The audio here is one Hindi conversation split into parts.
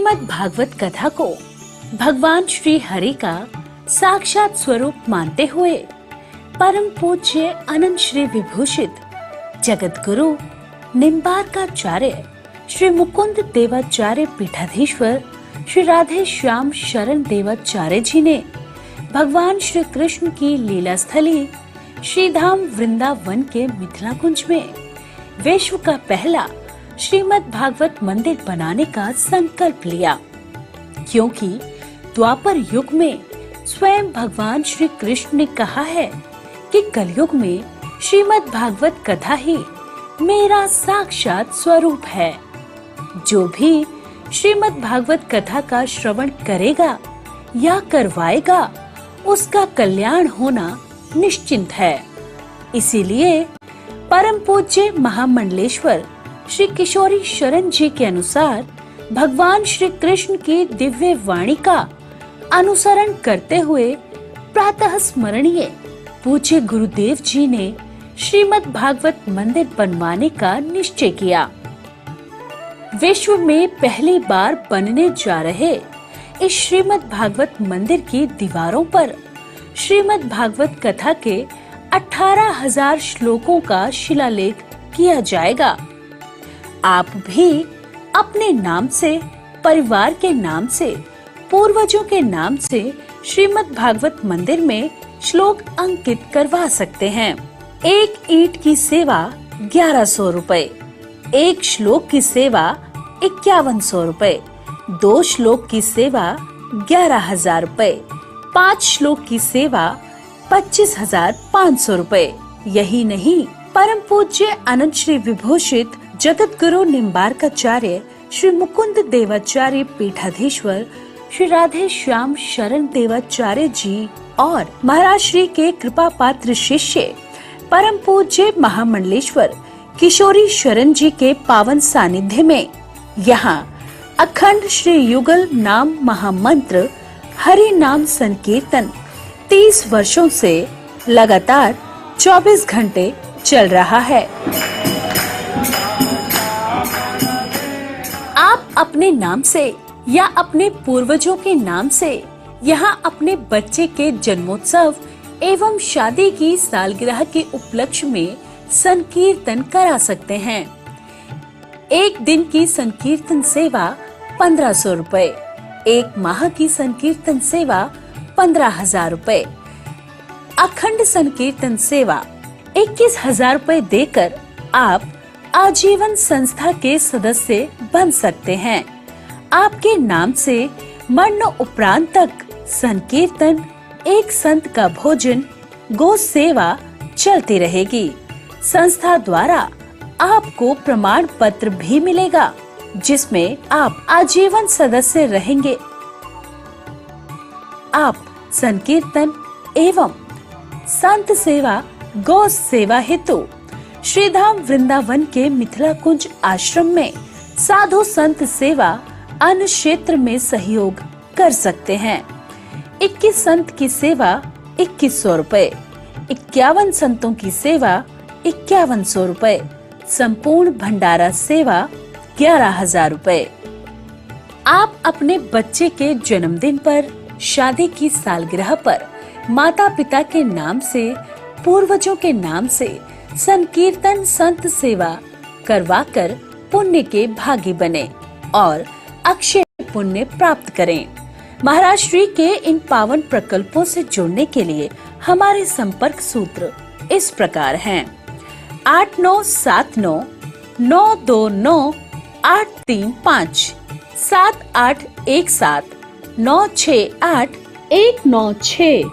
श्रीमद् भागवत कथा को भगवान श्री हरि का साक्षात स्वरूप मानते हुए परम पूज्य अनंत श्री विभूषित जगत गुरु निम्बार्काचार्य श्री मुकुंद देवाचार्य पीठाधीश्वर श्री राधे श्याम शरण देवाचार्य जी ने भगवान श्री कृष्ण की लीला स्थली श्री धाम वृंदावन के मिथिला कुंज में विश्व का पहला श्रीमद् भागवत मंदिर बनाने का संकल्प लिया, क्योंकि द्वापर युग में स्वयं भगवान श्री कृष्ण ने कहा है कि कलयुग में श्रीमद् भागवत कथा ही मेरा साक्षात स्वरूप है। जो भी श्रीमद् भागवत कथा का श्रवण करेगा या करवाएगा उसका कल्याण होना निश्चिंत है। इसीलिए परम पूज्य महामंडलेश्वर श्री किशोरी शरण जी के अनुसार भगवान श्री कृष्ण की दिव्य वाणी का अनुसरण करते हुए प्रातः स्मरणीय पूज्य गुरुदेव जी ने श्रीमद् भागवत मंदिर बनवाने का निश्चय किया। विश्व में पहली बार बनने जा रहे इस श्रीमद् भागवत मंदिर की दीवारों पर श्रीमद् भागवत कथा के 18,000 श्लोकों का शिलालेख किया जाएगा। आप भी अपने नाम से, परिवार के नाम से, पूर्वजों के नाम से श्रीमद् भागवत मंदिर में श्लोक अंकित करवा सकते हैं। एक ईंट की सेवा 1100 रुपए, एक श्लोक की सेवा 5100 रुपए, 2 श्लोक की सेवा 11,000 रुपए, 5 श्लोक की सेवा 25,500 रुपए। यही नहीं, परम पूज्य अनंत श्री विभूषित जगत गुरु निम्बार्काचार्य श्री मुकुंद देवाचार्य पीठाधीश्वर श्री राधे श्याम शरण देवाचार्य जी और महाराज श्री के कृपा पात्र शिष्य परम पूज्य महामंडलेश्वर किशोरी शरण जी के पावन सानिध्य में यहाँ अखंड श्री युगल नाम महामंत्र हरि नाम संकीर्तन 30 वर्षों से लगातार 24 घंटे चल रहा है। आप अपने नाम से या अपने पूर्वजों के नाम से यहाँ अपने बच्चे के जन्मोत्सव एवं शादी की सालगिरह के उपलक्ष्य में संकीर्तन करा सकते हैं। एक दिन की संकीर्तन सेवा 1500 रुपए, एक माह की संकीर्तन सेवा 15,000 रुपए, अखंड संकीर्तन सेवा 21,000 रुपए देकर आप आजीवन संस्था के सदस्य बन सकते हैं। आपके नाम से मरण उपरांत तक संकीर्तन, एक संत का भोजन, गो सेवा चलती रहेगी। संस्था द्वारा आपको प्रमाण पत्र भी मिलेगा जिसमें आप आजीवन सदस्य रहेंगे। आप संकीर्तन एवं संत सेवा, गौ सेवा हेतु श्री धाम वृंदावन के मिथिला कुंज आश्रम में साधु संत सेवा अन्य क्षेत्र में सहयोग कर सकते हैं। 21 संत की सेवा 2100 रुपए, 51 संतों की सेवा 5100 रुपए, संपूर्ण भंडारा सेवा 11,000 रुपए। आप अपने बच्चे के जन्मदिन पर, शादी की सालगिरह पर माता पिता के नाम से, पूर्वजों के नाम से संकीर्तन संत सेवा करवाकर पुण्य के भागी बने और अक्षय पुण्य प्राप्त करें। महाराज श्री के इन पावन प्रकल्पों से जुड़ने के लिए हमारे संपर्क सूत्र इस प्रकार हैं: 8979 929 835, 7817 968 196।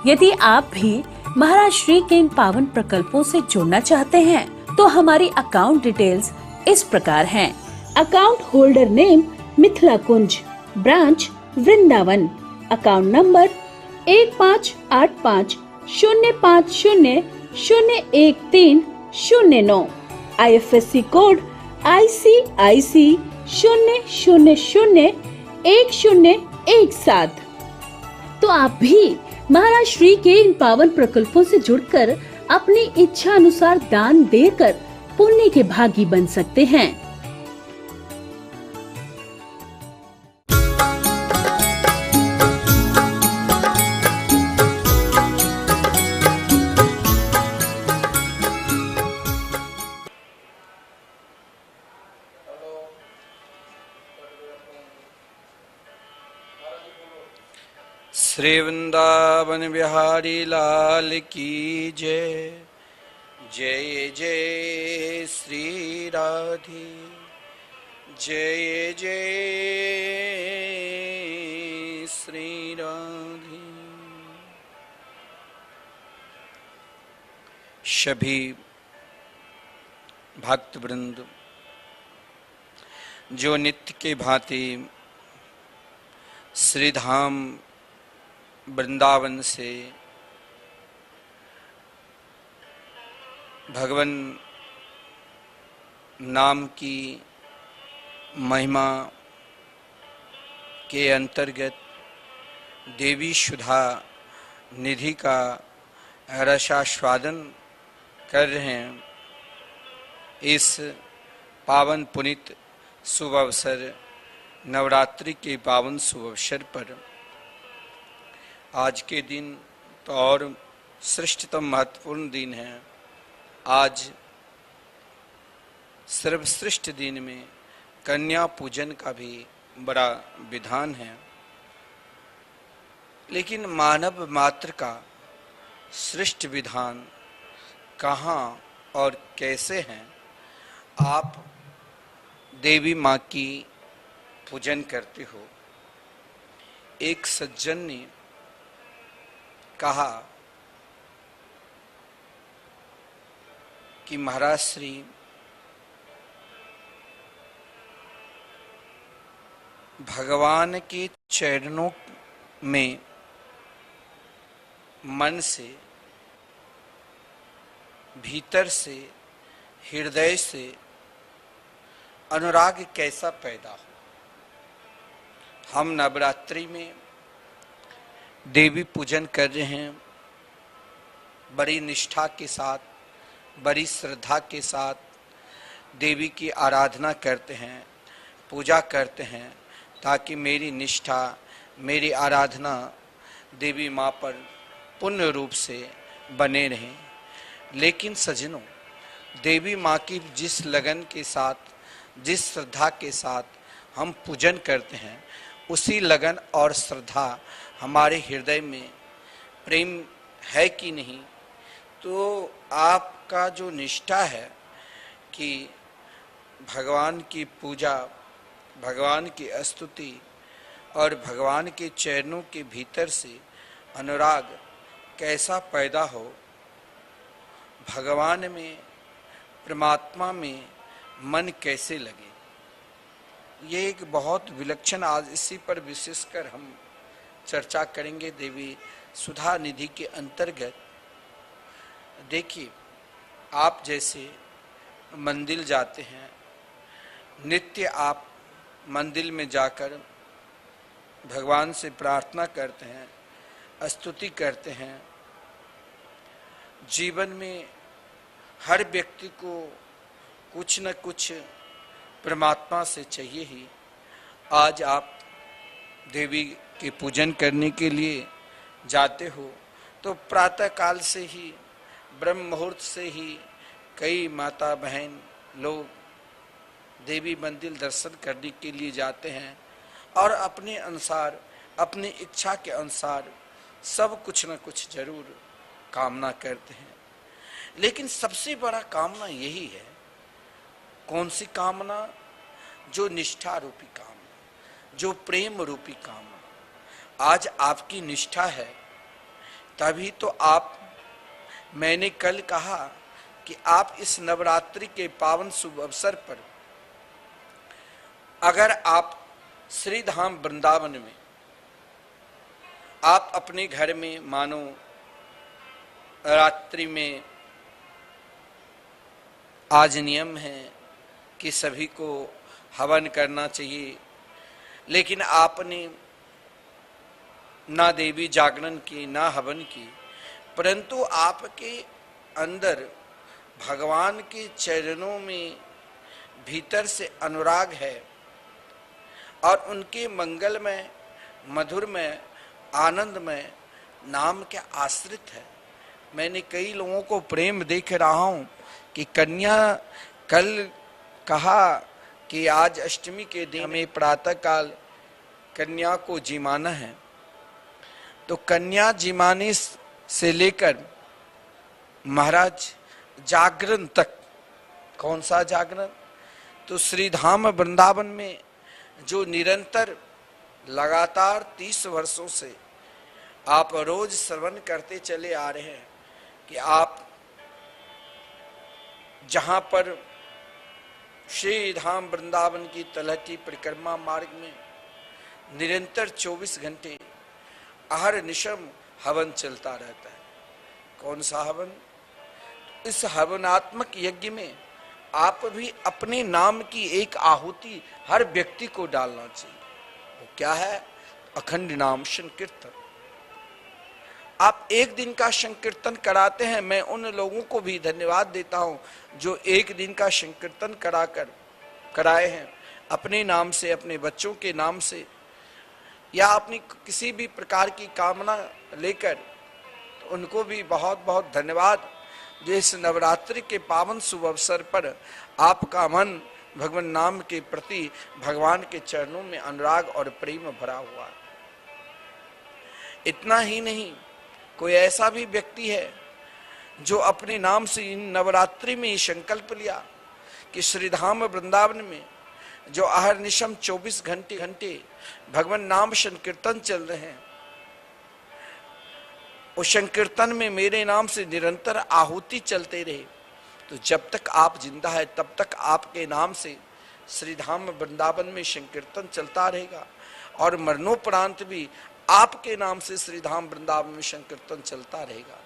यदि आप भी महाराज श्री के इन पावन प्रकल्पों से जुड़ना चाहते हैं तो हमारी अकाउंट डिटेल्स इस प्रकार हैं। Account holder name Mithila Kunj, branch Vrindavan, account number 158505001309, IFSC code ICIC 0001017। तो आप भी महाराज श्री के इन पावन प्रकल्पों से जुड़कर अपनी इच्छा अनुसार दान देकर पुण्य के भागी बन सकते हैं। श्री वृंदावन बिहारी लाल की जय। जय जय श्री राधे, जय जय श्री राधे। सभी भक्त वृंद जो नित्य के भांति श्री धाम वृंदावन से भगवान नाम की महिमा के अंतर्गत देवी सुधा निधि का रसास्वादन कर रहे हैं, इस पावन पुनीत शुभ अवसर नवरात्रि के पावन शुभ अवसर पर आज के दिन तो और श्रेष्ठतम महत्वपूर्ण दिन है। आज सर्वश्रेष्ठ दिन में कन्या पूजन का भी बड़ा विधान है, लेकिन मानव मात्र का श्रेष्ठ विधान कहाँ और कैसे हैं। आप देवी माँ की पूजन करते हो। एक सज्जन ने कहा कि महाराज श्री, भगवान के चरणों में मन से, भीतर से, हृदय से अनुराग कैसा पैदा हो। हम नवरात्रि में देवी पूजन कर रहे हैं, बड़ी निष्ठा के साथ, बड़ी श्रद्धा के साथ देवी की आराधना करते हैं, पूजा करते हैं, ताकि मेरी निष्ठा, मेरी आराधना देवी माँ पर पूर्ण रूप से बने रहें। लेकिन सज्जनों, देवी माँ की जिस लगन के साथ, जिस श्रद्धा के साथ हम पूजन करते हैं, उसी लगन और श्रद्धा हमारे हृदय में प्रेम है कि नहीं। तो आपका जो निष्ठा है कि भगवान की पूजा, भगवान की स्तुति और भगवान के चरणों के भीतर से अनुराग कैसा पैदा हो, भगवान में, परमात्मा में मन कैसे लगे, ये एक बहुत विलक्षण, आज इसी पर विशेषकर हम चर्चा करेंगे देवी सुधा निधि के अंतर्गत। देखिए, आप जैसे मंदिर जाते हैं, नित्य आप मंदिर में जाकर भगवान से प्रार्थना करते हैं, स्तुति करते हैं। जीवन में हर व्यक्ति को कुछ न कुछ परमात्मा से चाहिए ही। आज आप देवी के पूजन करने के लिए जाते हो तो प्रातः काल से ही, ब्रह्म मुहूर्त से ही कई माता बहन लोग देवी मंदिर दर्शन करने के लिए जाते हैं और अपने अनुसार, अपनी इच्छा के अनुसार सब कुछ न कुछ जरूर कामना करते हैं। लेकिन सबसे बड़ा कामना यही है। कौन सी कामना? जो निष्ठा रूपी कामना, जो प्रेम रूपी कामना। आज आपकी निष्ठा है, तभी तो आप, मैंने कल कहा कि आप इस नवरात्रि के पावन शुभ अवसर पर अगर आप श्री धाम वृंदावन में, आप अपने घर में मानो रात्रि में आज नियम है कि सभी को हवन करना चाहिए, लेकिन आपने ना देवी जागरण की, ना हवन की, परंतु आपके अंदर भगवान के चरणों में भीतर से अनुराग है और उनके मंगलमय, मधुरमय, आनंदमय नाम के आश्रित है। मैंने कई लोगों को प्रेम देख रहा हूँ कि कन्या, कल कहा कि आज अष्टमी के दिन हमें प्रातः काल कन्या को जिमाना है। तो कन्या जिमानी से लेकर महाराज जागरण तक, कौन सा जागरण, तो श्री धाम वृंदावन में जो निरंतर लगातार 30 वर्षों से आप रोज श्रवण करते चले आ रहे हैं कि आप जहां पर श्री धाम वृंदावन की तलहटी परिक्रमा मार्ग में निरंतर 24 घंटे अहर निशम हवन चलता रहता है। कौन सा हवन? इस हवनात्मक यज्ञ में आप भी अपने नाम की एक आहुति हर व्यक्ति को डालना चाहिए। वो क्या है? अखंड नाम संकीर्तन। आप एक दिन का संकीर्तन कराते हैं, मैं उन लोगों को भी धन्यवाद देता हूं जो एक दिन का संकीर्तन कराए हैं अपने नाम से, अपने बच्चों के नाम से, या अपनी किसी भी प्रकार की कामना लेकर, तो उनको भी बहुत बहुत धन्यवाद जो इस नवरात्रि के पावन शुभ अवसर पर आपका मन भगवान नाम के प्रति, भगवान के चरणों में अनुराग और प्रेम भरा हुआ। इतना ही नहीं, कोई ऐसा भी व्यक्ति है जो अपने नाम से इन नवरात्रि में ये संकल्प लिया कि श्रीधाम वृंदावन में जो अहरनिशम 24 घंटे भगवान नाम संकीर्तन चल रहे हैं, उस संकीर्तन में मेरे नाम से निरंतर आहुति चलते रहे, तो जब तक आप जिंदा है तब तक आपके नाम से श्रीधाम वृंदावन में संकीर्तन चलता रहेगा और मरणोपरांत भी आपके नाम से श्रीधाम वृंदावन में संकीर्तन चलता रहेगा।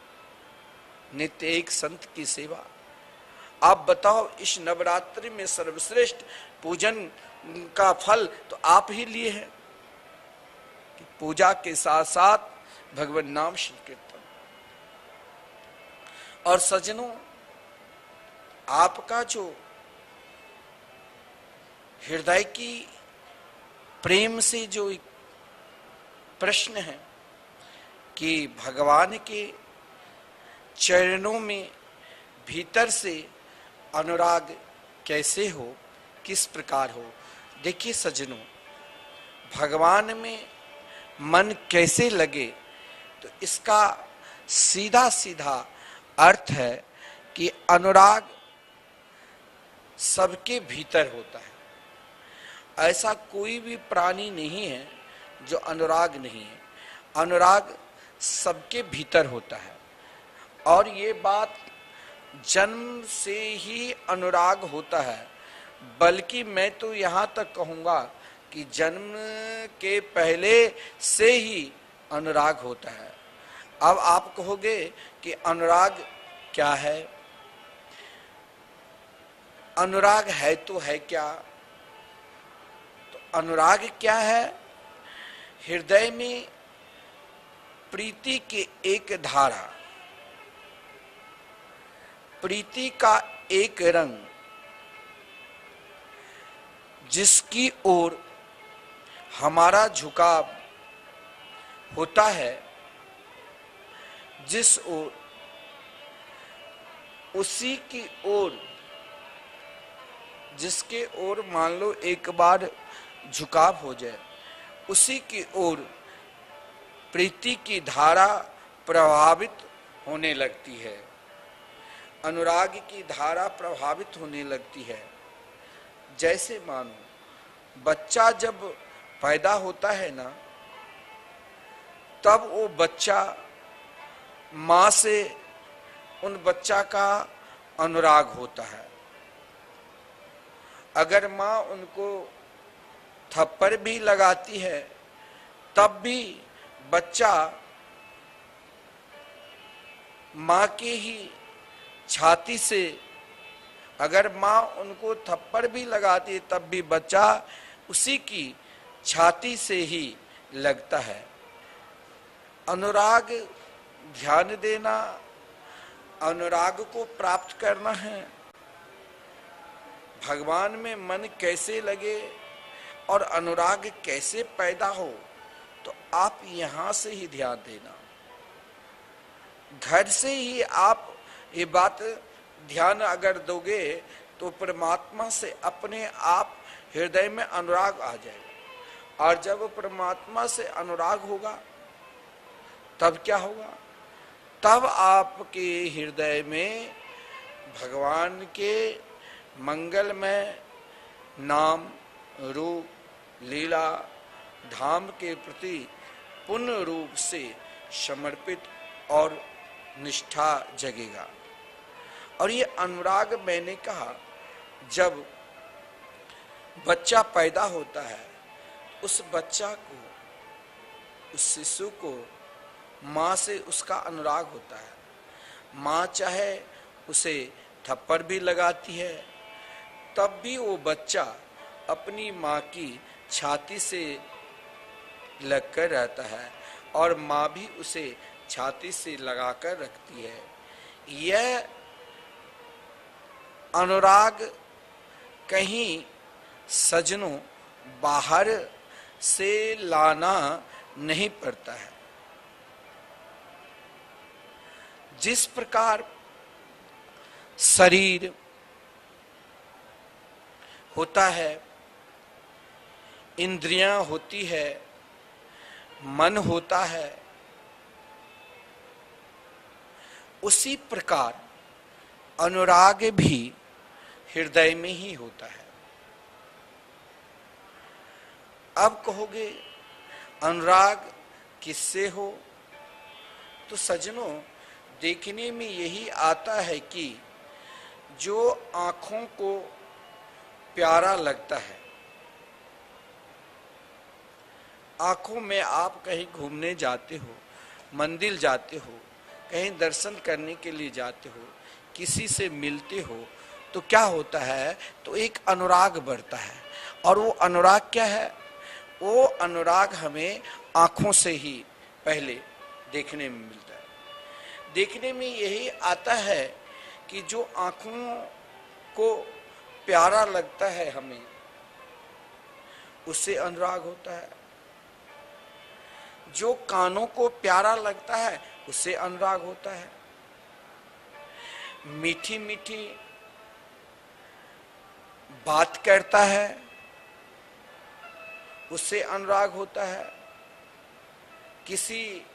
नित्य एक संत की सेवा। आप बताओ, इस नवरात्रि में सर्वश्रेष्ठ पूजन का फल तो आप ही लिए हैं कि पूजा के साथ साथ भगवान नाम संकीर्तन। और सज्जनों, आपका जो हृदय की प्रेम से जो प्रश्न है कि भगवान के चरणों में भीतर से अनुराग कैसे हो, किस प्रकार हो। देखिए सज्जनों, भगवान में मन कैसे लगे, तो इसका सीधा सीधा अर्थ है कि अनुराग सबके भीतर होता है। ऐसा कोई भी प्राणी नहीं है जो अनुराग नहीं है। अनुराग सबके भीतर होता है और ये बात जन्म से ही अनुराग होता है, बल्कि मैं तो यहाँ तक कहूँगा कि जन्म के पहले से ही अनुराग होता है। अब आप कहोगे कि अनुराग क्या है? अनुराग है तो है क्या? तो अनुराग क्या है? हृदय में प्रीति के एक धारा, प्रीति का एक रंग, जिसकी ओर हमारा झुकाव होता है, जिस ओर, उसी की ओर, जिसके ओर मान लो एक बार झुकाव हो जाए, उसी की ओर प्रीति की धारा प्रभावित होने लगती है, अनुराग की धारा प्रभावित होने लगती है। जैसे मानो बच्चा जब पैदा होता है ना, तब वो बच्चा माँ से उन बच्चा का अनुराग होता है। अगर माँ उनको थप्पड़ भी लगाती है तब भी बच्चा माँ के ही छाती से, अगर माँ उनको थप्पड़ भी लगाती है तब भी बच्चा उसी की छाती से ही लगता है। अनुराग ध्यान देना, अनुराग को प्राप्त करना है। भगवान में मन कैसे लगे और अनुराग कैसे पैदा हो, तो आप यहां से ही ध्यान देना। घर से ही आप ये बात ध्यान अगर दोगे तो परमात्मा से अपने आप हृदय में अनुराग आ जाएगा। और जब परमात्मा से अनुराग होगा तब क्या होगा? तब आपके हृदय में भगवान के मंगलमय नाम, रूप, लीला, धाम के प्रति पूर्ण रूप से समर्पित और निष्ठा जगेगा। और ये अनुराग, मैंने कहा, जब बच्चा पैदा होता है, उस बच्चा को, उस शिशु को माँ से उसका अनुराग होता है। माँ चाहे उसे थप्पड़ भी लगाती है, तब भी वो बच्चा अपनी माँ की छाती से लगकर रहता है और माँ भी उसे छाती से लगाकर रखती है। यह अनुराग कहीं सजनों बाहर से लाना नहीं पड़ता है। जिस प्रकार शरीर होता है, इंद्रियां होती है, मन होता है, उसी प्रकार अनुराग भी हृदय में ही होता है। अब कहोगे अनुराग किससे हो? तो सज्जनों, देखने में यही आता है कि जो आंखों को प्यारा लगता है, आंखों में आप कहीं घूमने जाते हो, मंदिर जाते हो, कहीं दर्शन करने के लिए जाते हो, किसी से मिलते हो, तो क्या होता है? तो एक अनुराग बढ़ता है। और वो अनुराग क्या है? वो अनुराग हमें आंखों से ही पहले देखने में मिलता है। देखने में यही आता है कि जो आंखों को प्यारा लगता है हमें, उससे अनुराग होता है। जो कानों को प्यारा लगता है, उससे अनुराग होता है। मीठी मीठी बात करता है, उससे अनुराग होता है। किसी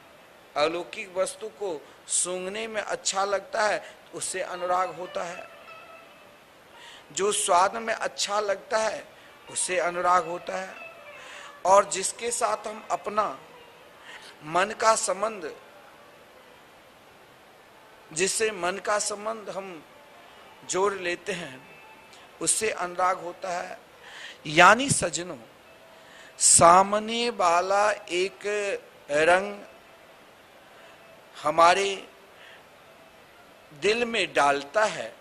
अलौकिक वस्तु को सूंघने में अच्छा लगता है, उससे अनुराग होता है। जो स्वाद में अच्छा लगता है, उससे अनुराग होता है। और जिसके साथ हम अपना मन का संबंध, जिससे मन का संबंध हम जोड़ लेते हैं, उससे अनुराग होता है। यानी सज्जनों, सामने वाला एक रंग हमारे दिल में डालता है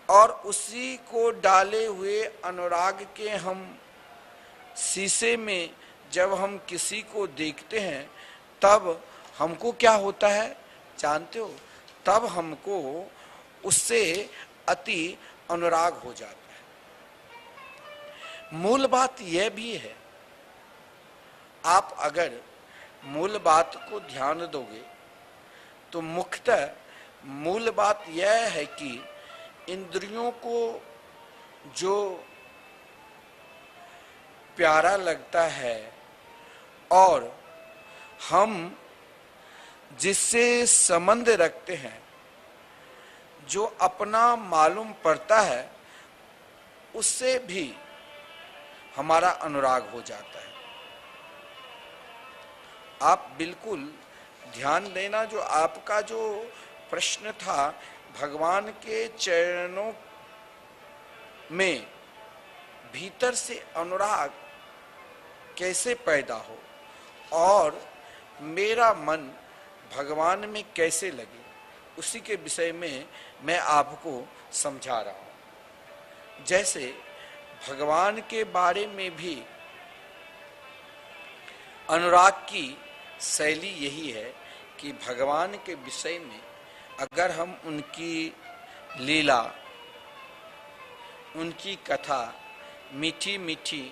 और उसी को डाले हुए अनुराग के हम शीशे में जब हम किसी को देखते हैं, तब हमको क्या होता है जानते हो? तब हमको उससे अति अनुराग हो जाता है। मूल बात यह भी है, आप अगर मूल बात को ध्यान दोगे तो मुख्यतः मूल बात यह है कि इंद्रियों को जो प्यारा लगता है और हम जिससे संबंध रखते हैं, जो अपना मालूम पड़ता है, उससे भी हमारा अनुराग हो जाता है। आप बिल्कुल ध्यान देना, जो आपका जो प्रश्न था, भगवान के चरणों में भीतर से अनुराग कैसे पैदा हो और मेरा मन भगवान में कैसे लगे, उसी के विषय में मैं आपको समझा रहा हूं। जैसे भगवान के बारे में भी अनुराग की शैली यही है कि भगवान के विषय में अगर हम उनकी लीला, उनकी कथा, मीठी मीठी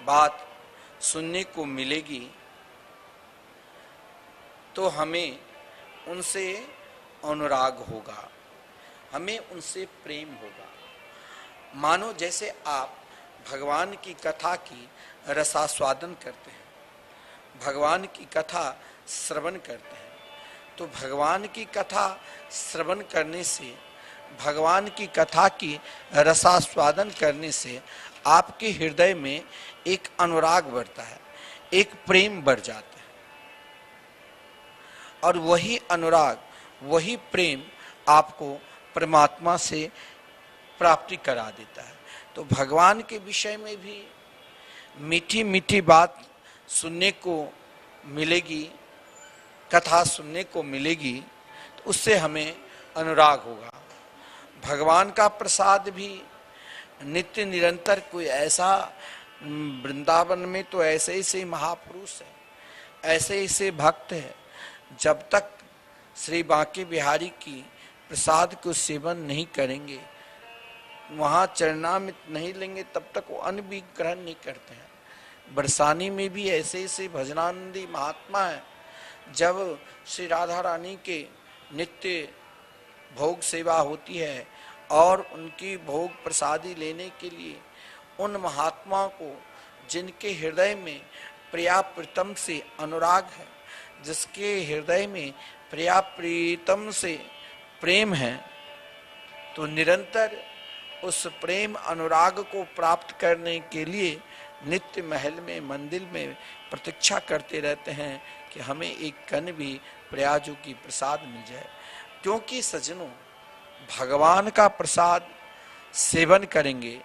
बात सुनने को मिलेगी, तो हमें उनसे अनुराग होगा, हमें उनसे प्रेम होगा। मानो जैसे आप भगवान की कथा की रसास्वादन करते हैं, भगवान की कथा श्रवण करते हैं, तो भगवान की कथा श्रवण करने से, भगवान की कथा की रसास्वादन करने से आपके हृदय में एक अनुराग बढ़ता है, एक प्रेम बढ़ जाता है, और वही अनुराग, वही प्रेम आपको परमात्मा से प्राप्ति करा देता है। तो भगवान के विषय में भी मीठी मीठी बात सुनने को मिलेगी, कथा सुनने को मिलेगी, तो उससे हमें अनुराग होगा। भगवान का प्रसाद भी नित्य निरंतर, कोई ऐसा वृंदावन में तो ऐसे ऐसे महापुरुष है, ऐसे ऐसे भक्त है, जब तक श्री बांके बिहारी की प्रसाद को सेवन नहीं करेंगे, वहाँ चरणामृत नहीं लेंगे, तब तक वो अन्न भी ग्रहण नहीं करते हैं। बरसानी में भी ऐसे ऐसे भजनानंदी महात्मा है, जब श्री राधा रानी के नित्य भोग सेवा होती है और उनकी भोग प्रसादी लेने के लिए उन महात्माओं को, जिनके हृदय में प्रिया प्रीतम से अनुराग है, जिसके हृदय में प्रिया प्रीतम से प्रेम है, तो निरंतर उस प्रेम अनुराग को प्राप्त करने के लिए नित्य महल में, मंदिर में प्रतीक्षा करते रहते हैं कि हमें एक कण भी प्रयाजों की प्रसाद मिल जाए। क्योंकि सज्जनों, भगवान का प्रसाद सेवन करेंगे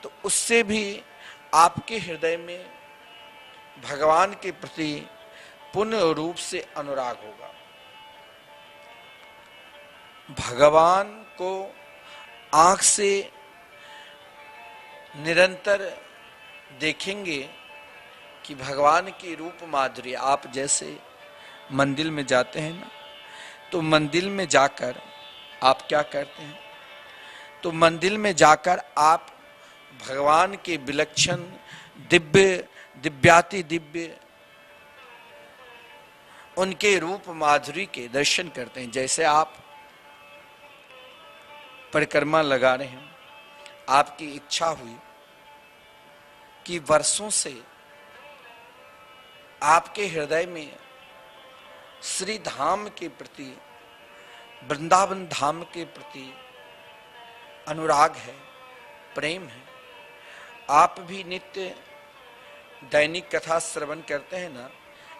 तो उससे भी आपके हृदय में भगवान के प्रति पूर्ण रूप से अनुराग होगा। भगवान को आंख से निरंतर देखेंगे कि भगवान की रूप माधुर्य, आप जैसे मंदिर में जाते हैं ना, तो मंदिर में जाकर आप क्या करते हैं, तो मंदिर में जाकर आप भगवान के विलक्षण दिव्य, दिव्याति दिव्य उनके रूप माधुरी के दर्शन करते हैं। जैसे आप परिक्रमा लगा रहे हैं, आपकी इच्छा हुई कि वर्षों से आपके हृदय में श्री धाम के प्रति, वृंदावन धाम के प्रति अनुराग है, प्रेम है। आप भी नित्य दैनिक कथा श्रवण करते हैं ना।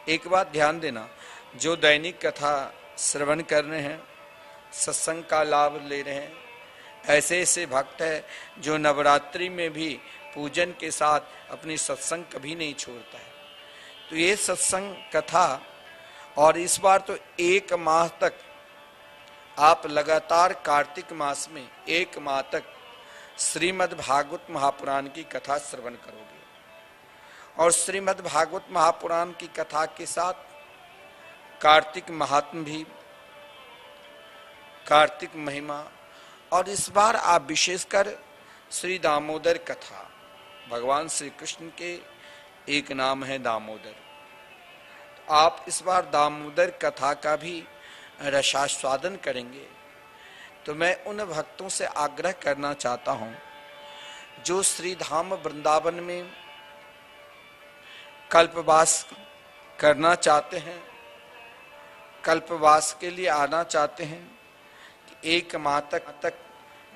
एक बात ध्यान देना, जो दैनिक कथा श्रवण कर रहे हैं, सत्संग का लाभ ले रहे हैं, ऐसे ऐसे भक्त है जो नवरात्रि में भी पूजन के साथ अपनी सत्संग कभी नहीं छोड़ता है। तो ये सत्संग कथा, और इस बार तो 1 माह तक आप लगातार कार्तिक मास में 1 माह तक श्रीमद् भागवत महापुराण की कथा श्रवण करोगे, और श्रीमद् भागवत महापुराण की कथा के साथ कार्तिक महात्म भी, कार्तिक महिमा, और इस बार आप विशेषकर श्री दामोदर कथा, भगवान श्री कृष्ण के एक नाम है दामोदर, आप इस बार दामोदर कथा का भी रसास्वादन करेंगे। तो मैं उन भक्तों से आग्रह करना चाहता हूं जो श्री धाम वृंदावन में कल्पवास करना चाहते हैं, कल्पवास के लिए आना चाहते हैं, कि 1 माह तक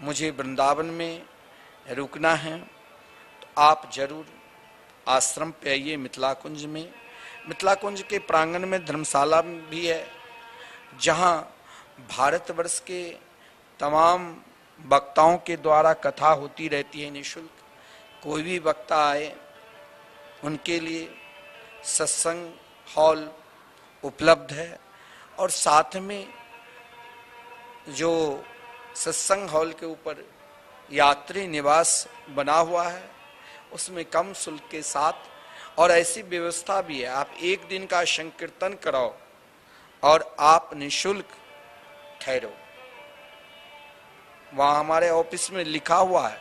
मुझे वृंदावन में रुकना है, तो आप जरूर आश्रम पे आइए। मिथिला कुंज में, मिथिला कुंज के प्रांगण में धर्मशाला भी है, जहाँ भारतवर्ष के तमाम वक्ताओं के द्वारा कथा होती रहती है निःशुल्क। कोई भी वक्ता आए, उनके लिए सत्संग हॉल उपलब्ध है, और साथ में जो सत्संग हॉल के ऊपर यात्री निवास बना हुआ है, उसमें कम शुल्क के साथ, और ऐसी व्यवस्था भी है, आप 1 दिन का संकीर्तन कराओ और आप निःशुल्क ठहरो। वहाँ हमारे ऑफिस में लिखा हुआ है,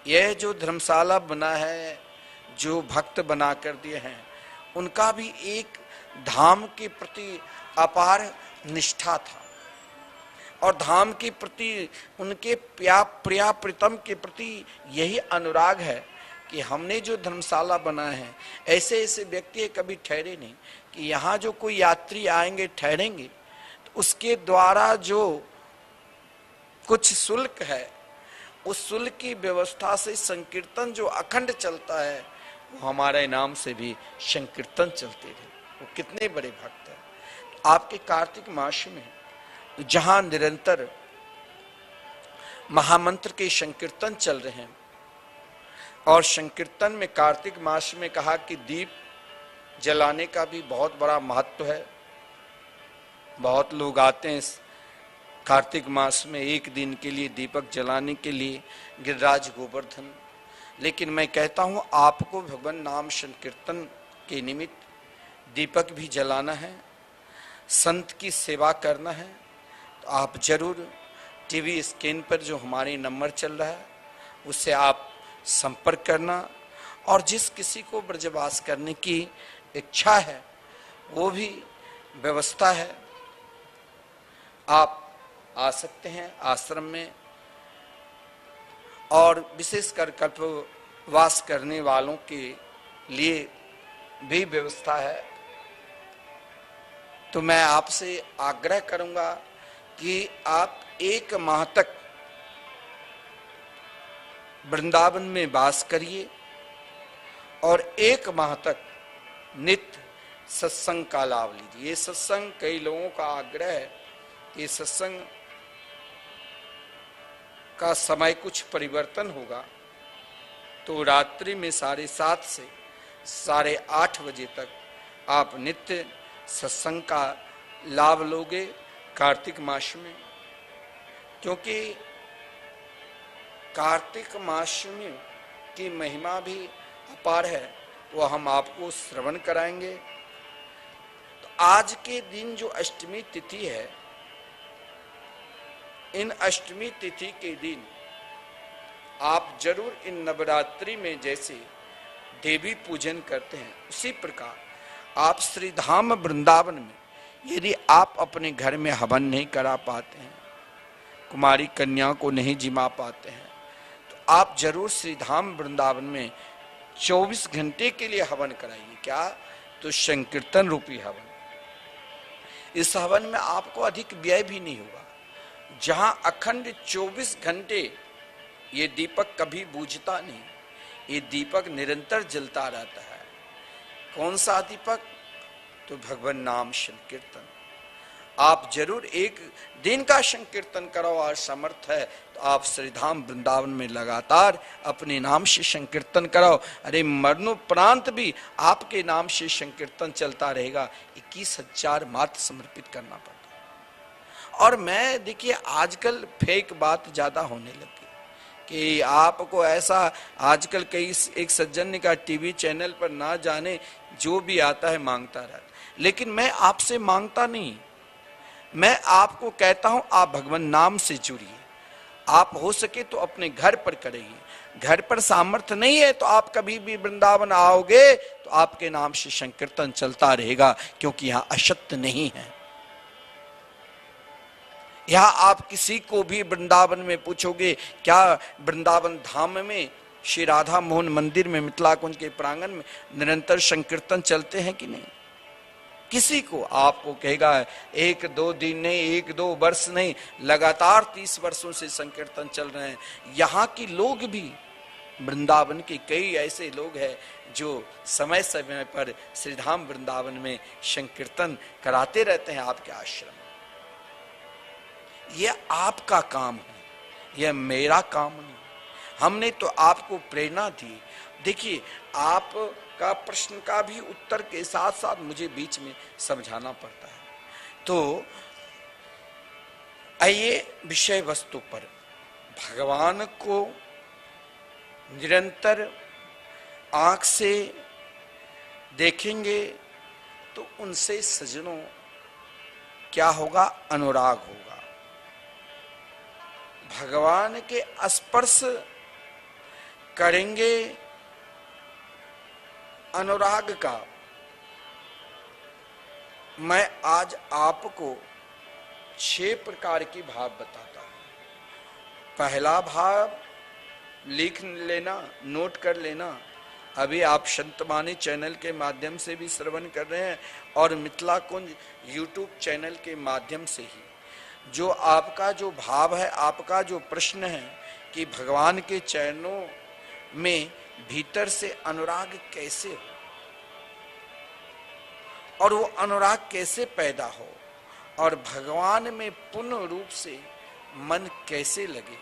यह जो धर्मशाला बना है, जो भक्त बना कर दिए हैं, उनका भी एक धाम के प्रति अपार निष्ठा था, और धाम के प्रति उनके प्रिया प्रीतम के प्रति यही अनुराग है कि हमने जो धर्मशाला बनाए हैं, ऐसे ऐसे व्यक्ति कभी ठहरे नहीं कि यहाँ जो कोई यात्री आएंगे ठहरेंगे तो उसके द्वारा जो कुछ शुल्क है, उस शुल्क की व्यवस्था से संकीर्तन जो अखंड चलता है, वो हमारे नाम से भी संकीर्तन चलते रहे। वो कितने बड़े भक्त हैं। आपके कार्तिक मास में जहां निरंतर महामंत्र के संकीर्तन चल रहे हैं, और संकीर्तन में कार्तिक मास में कहा कि दीप जलाने का भी बहुत बड़ा महत्व है। बहुत लोग आते हैं कार्तिक मास में एक दिन के लिए दीपक जलाने के लिए, गिरिराज गोवर्धन। लेकिन मैं कहता हूं आपको भगवान नाम संकीर्तन के निमित्त दीपक भी जलाना है, संत की सेवा करना है, तो आप जरूर टीवी स्क्रीन पर जो हमारे नंबर चल रहा है उससे आप संपर्क करना। और जिस किसी को ब्रजवास करने की इच्छा है वो भी व्यवस्था है, आप आ सकते हैं आश्रम में। और विशेषकर कल्पवास करने वालों के लिए भी व्यवस्था है। तो मैं आपसे आग्रह करूंगा कि आप 1 माह तक वृंदावन में वास करिए और 1 माह तक नित्य सत्संग का लाभ लीजिए। ये सत्संग, कई लोगों का आग्रह है कि सत्संग का समय कुछ परिवर्तन होगा, तो रात्रि में 7:30 से 8:30 बजे तक आप नित्य सत्संग का लाभ लोगे कार्तिक मास में। क्योंकि कार्तिक मास में की महिमा भी अपार है, वो हम आपको श्रवण कराएंगे। तो आज के दिन जो अष्टमी तिथि है, इन अष्टमी तिथि के दिन आप जरूर इन नवरात्रि में जैसे देवी पूजन करते हैं, उसी प्रकार आप श्री धाम वृंदावन में यदि आप अपने घर में हवन नहीं करा पाते हैं, कुमारी कन्या को नहीं जिमा पाते हैं, तो आप जरूर श्री धाम वृंदावन में 24 घंटे के लिए हवन कराइए। क्या? तो संकीर्तन रूपी हवन। इस हवन में आपको अधिक व्यय भी नहीं होगा। जहां अखंड 24 घंटे ये दीपक कभी बुझता नहीं, ये दीपक निरंतर जलता रहता है। कौन सा दीपक? तो भगवान नाम संकीर्तन। आप जरूर 1 दिन का संकीर्तन करो और समर्थ है तो आप श्रीधाम वृंदावन में लगातार अपने नाम से संकीर्तन कराओ। अरे मरणोपरांत भी आपके नाम से संकीर्तन चलता रहेगा। 21,000 मात्र समर्पित करना पड़ता है। और मैं देखिए आजकल फेक बात ज्यादा होने लगी कि आपको ऐसा, आजकल कई एक सज्जन ने कहा टीवी चैनल पर ना जाने जो भी आता है मांगता रहता। लेकिन मैं आपसे मांगता नहीं, मैं आपको कहता हूं आप भगवान नाम से जुड़िए। आप हो सके तो अपने घर पर करिए। घर पर सामर्थ्य नहीं है तो आप कभी भी वृंदावन आओगे तो आपके नाम से संकीर्तन चलता रहेगा, क्योंकि यहां असत्य नहीं है। यहां आप किसी को भी वृंदावन में पूछोगे क्या वृंदावन धाम में श्री राधा मोहन मंदिर में मिथिला कुंज के प्रांगण में निरंतर संकीर्तन चलते हैं कि नहीं? किसी को आपको कहेगा 1-2 दिन नहीं, 1-2 वर्ष नहीं, लगातार 30 वर्षों से संकीर्तन चल रहे हैं। यहाँ के लोग भी, वृंदावन के कई ऐसे लोग हैं जो समय समय पर श्रीधाम वृंदावन में संकीर्तन कराते रहते हैं आपके आश्रम में। यह आपका काम है, यह मेरा काम नहीं। हमने तो आपको प्रेरणा दी। देखिए आपका प्रश्न का भी उत्तर के साथ साथ मुझे बीच में समझाना पड़ता है। तो आइए विषय वस्तु पर। भगवान को निरंतर आंख से देखेंगे तो उनसे सज्जनों क्या होगा? अनुराग होगा। भगवान के स्पर्श करेंगे अनुराग का। मैं आज आपको 6 प्रकार की भाव बताता हूं। पहला भाव लिख लेना, नोट कर लेना। अभी आप संतवाणी चैनल के माध्यम से भी श्रवण कर रहे हैं और मिथिला कुंज यूट्यूब चैनल के माध्यम से ही जो आपका जो भाव है, आपका जो प्रश्न है कि भगवान के चरणों में भीतर से अनुराग कैसे हो और वो अनुराग कैसे पैदा हो और भगवान में पूर्ण रूप से मन कैसे लगे,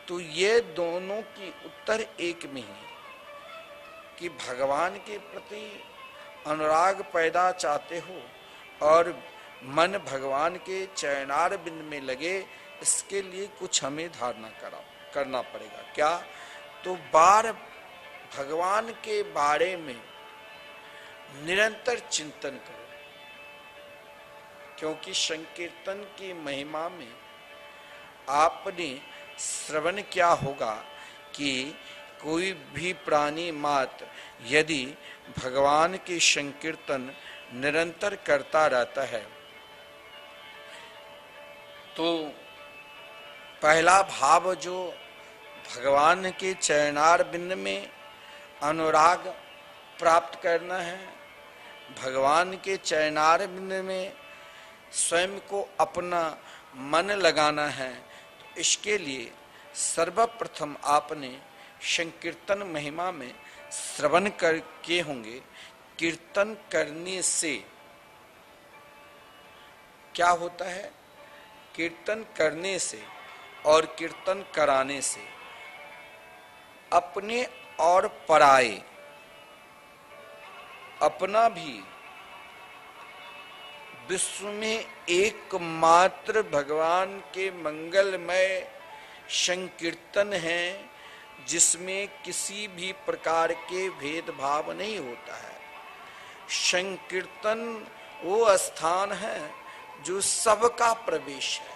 तो ये दोनों की उत्तर एक में ही कि भगवान के प्रति अनुराग पैदा चाहते हो और मन भगवान के चरणार बिंद में लगे, इसके लिए कुछ हमें धारणा करना पड़ेगा। क्या? तो बार भगवान के बारे में निरंतर चिंतन करो, क्योंकि संकीर्तन की महिमा में आपने श्रवण क्या होगा कि कोई भी प्राणी मात्र यदि भगवान के संकीर्तन निरंतर करता रहता है तो पहला भाव जो भगवान के चरणार बिंद में अनुराग प्राप्त करना है, भगवान के चरणार बिंद में स्वयं को अपना मन लगाना है, तो इसके लिए सर्वप्रथम आपने संकीर्तन महिमा में श्रवण करके होंगे। कीर्तन करने से क्या होता है? कीर्तन करने से और कीर्तन कराने से अपने और पराये, अपना भी विश्व में एकमात्र भगवान के मंगलमय संकीर्तन है जिसमें किसी भी प्रकार के भेदभाव नहीं होता है। संकीर्तन वो स्थान है जो सबका प्रवेश है,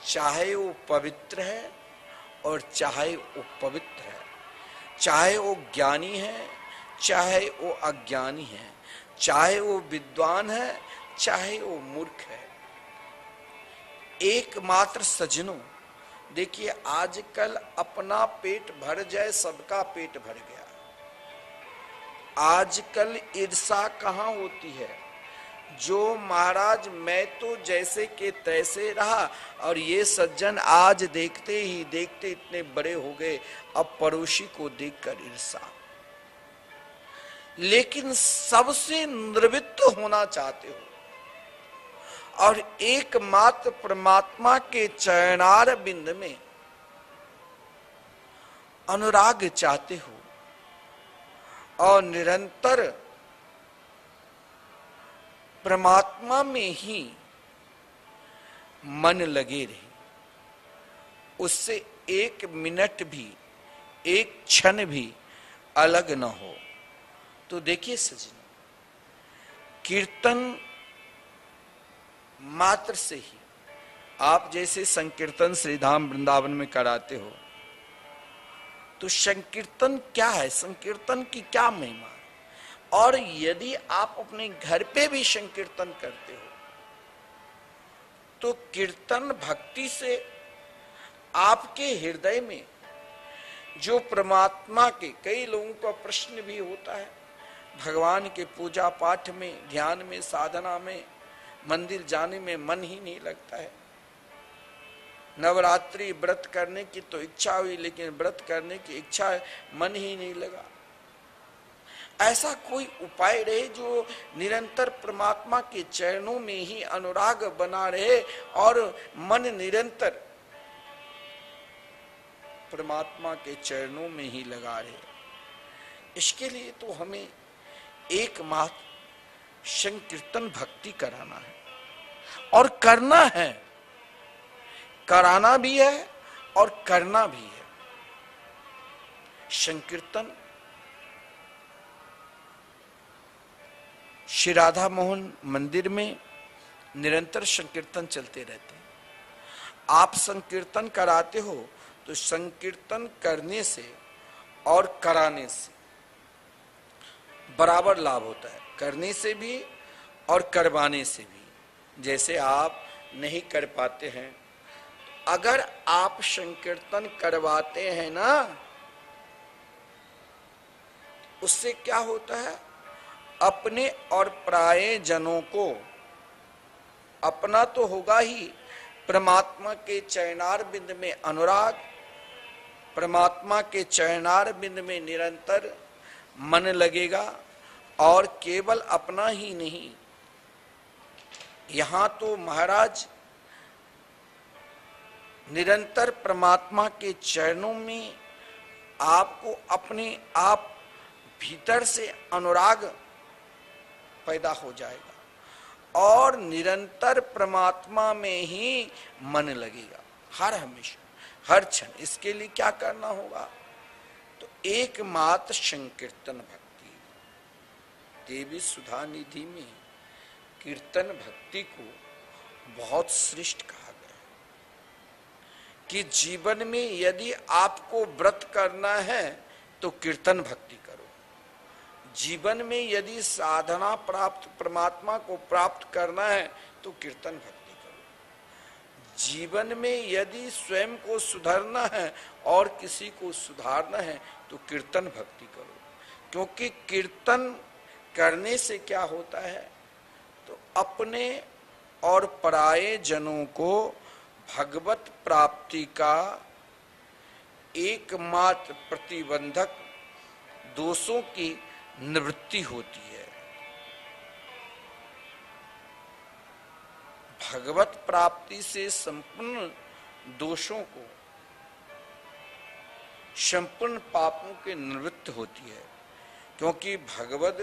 चाहे वो पवित्र है और चाहे वो पवित्र है, चाहे वो ज्ञानी है चाहे वो अज्ञानी है, चाहे वो विद्वान है चाहे वो मूर्ख है। एकमात्र सज्जनों, देखिए आजकल अपना पेट भर जाए सबका पेट भर गया। आजकल ईर्षा कहाँ होती है? जो महाराज मैं तो जैसे के तैसे रहा और ये सज्जन आज देखते ही देखते इतने बड़े हो गए, अब पड़ोसी को देखकर ईर्षा। लेकिन सबसे निर्वृत्त होना चाहते हो और एकमात्र परमात्मा के चरणार बिंद में अनुराग चाहते हो और निरंतर परमात्मा में ही मन लगे रहे, उससे एक मिनट भी, एक क्षण भी अलग न हो। तो देखिए सज्जनों, कीर्तन मात्र से ही आप जैसे संकीर्तन श्रीधाम वृंदावन में कराते हो, तो संकीर्तन क्या है, संकीर्तन की क्या महिमा है? और यदि आप अपने घर पे भी संकीर्तन करते हो तो कीर्तन भक्ति से आपके हृदय में जो परमात्मा के, कई लोगों का प्रश्न भी होता है भगवान के पूजा पाठ में, ध्यान में, साधना में, मंदिर जाने में मन ही नहीं लगता है। नवरात्रि व्रत करने की तो इच्छा हुई लेकिन व्रत करने की इच्छा मन ही नहीं लगा। ऐसा कोई उपाय रहे जो निरंतर परमात्मा के चरणों में ही अनुराग बना रहे और मन निरंतर परमात्मा के चरणों में ही लगा रहे। इसके लिए तो हमें एकमात्र संकीर्तन भक्ति कराना है और करना है, कराना भी है और करना भी है। संकीर्तन श्री राधा मोहन मंदिर में निरंतर संकीर्तन चलते रहते हैं। आप संकीर्तन कराते हो तो संकीर्तन करने से और कराने से बराबर लाभ होता है, करने से भी और करवाने से भी। जैसे आप नहीं कर पाते हैं, अगर आप संकीर्तन करवाते हैं ना, उससे क्या होता है, अपने और पराये जनों को, अपना तो होगा ही, परमात्मा के चरणार बिंद में अनुराग, परमात्मा के चरणार बिंद में निरंतर मन लगेगा। और केवल अपना ही नहीं, यहां तो महाराज निरंतर परमात्मा के चरणों में आपको अपने आप भीतर से अनुराग पैदा हो जाएगा और निरंतर परमात्मा में ही मन लगेगा, हर हमेशा, हर क्षण। इसके लिए क्या करना होगा, तो एकमात्र संकीर्तन भक्ति। देवी सुधा निधि में कीर्तन भक्ति को बहुत श्रेष्ठ कहा गया कि जीवन में यदि आपको व्रत करना है तो कीर्तन भक्ति करो। जीवन में यदि साधना प्राप्त, परमात्मा को प्राप्त करना है तो कीर्तन भक्ति करो। जीवन में यदि स्वयं को सुधारना है और किसी को सुधारना है तो कीर्तन भक्ति करो। क्योंकि कीर्तन करने से क्या होता है, तो अपने और पराये जनों को भगवत प्राप्ति का एकमात्र प्रतिबंधक दोषों की निवृत्ति होती है। भगवत प्राप्ति से संपूर्ण दोषों को, संपूर्ण पापों के निवृत्त होती है। क्योंकि भगवत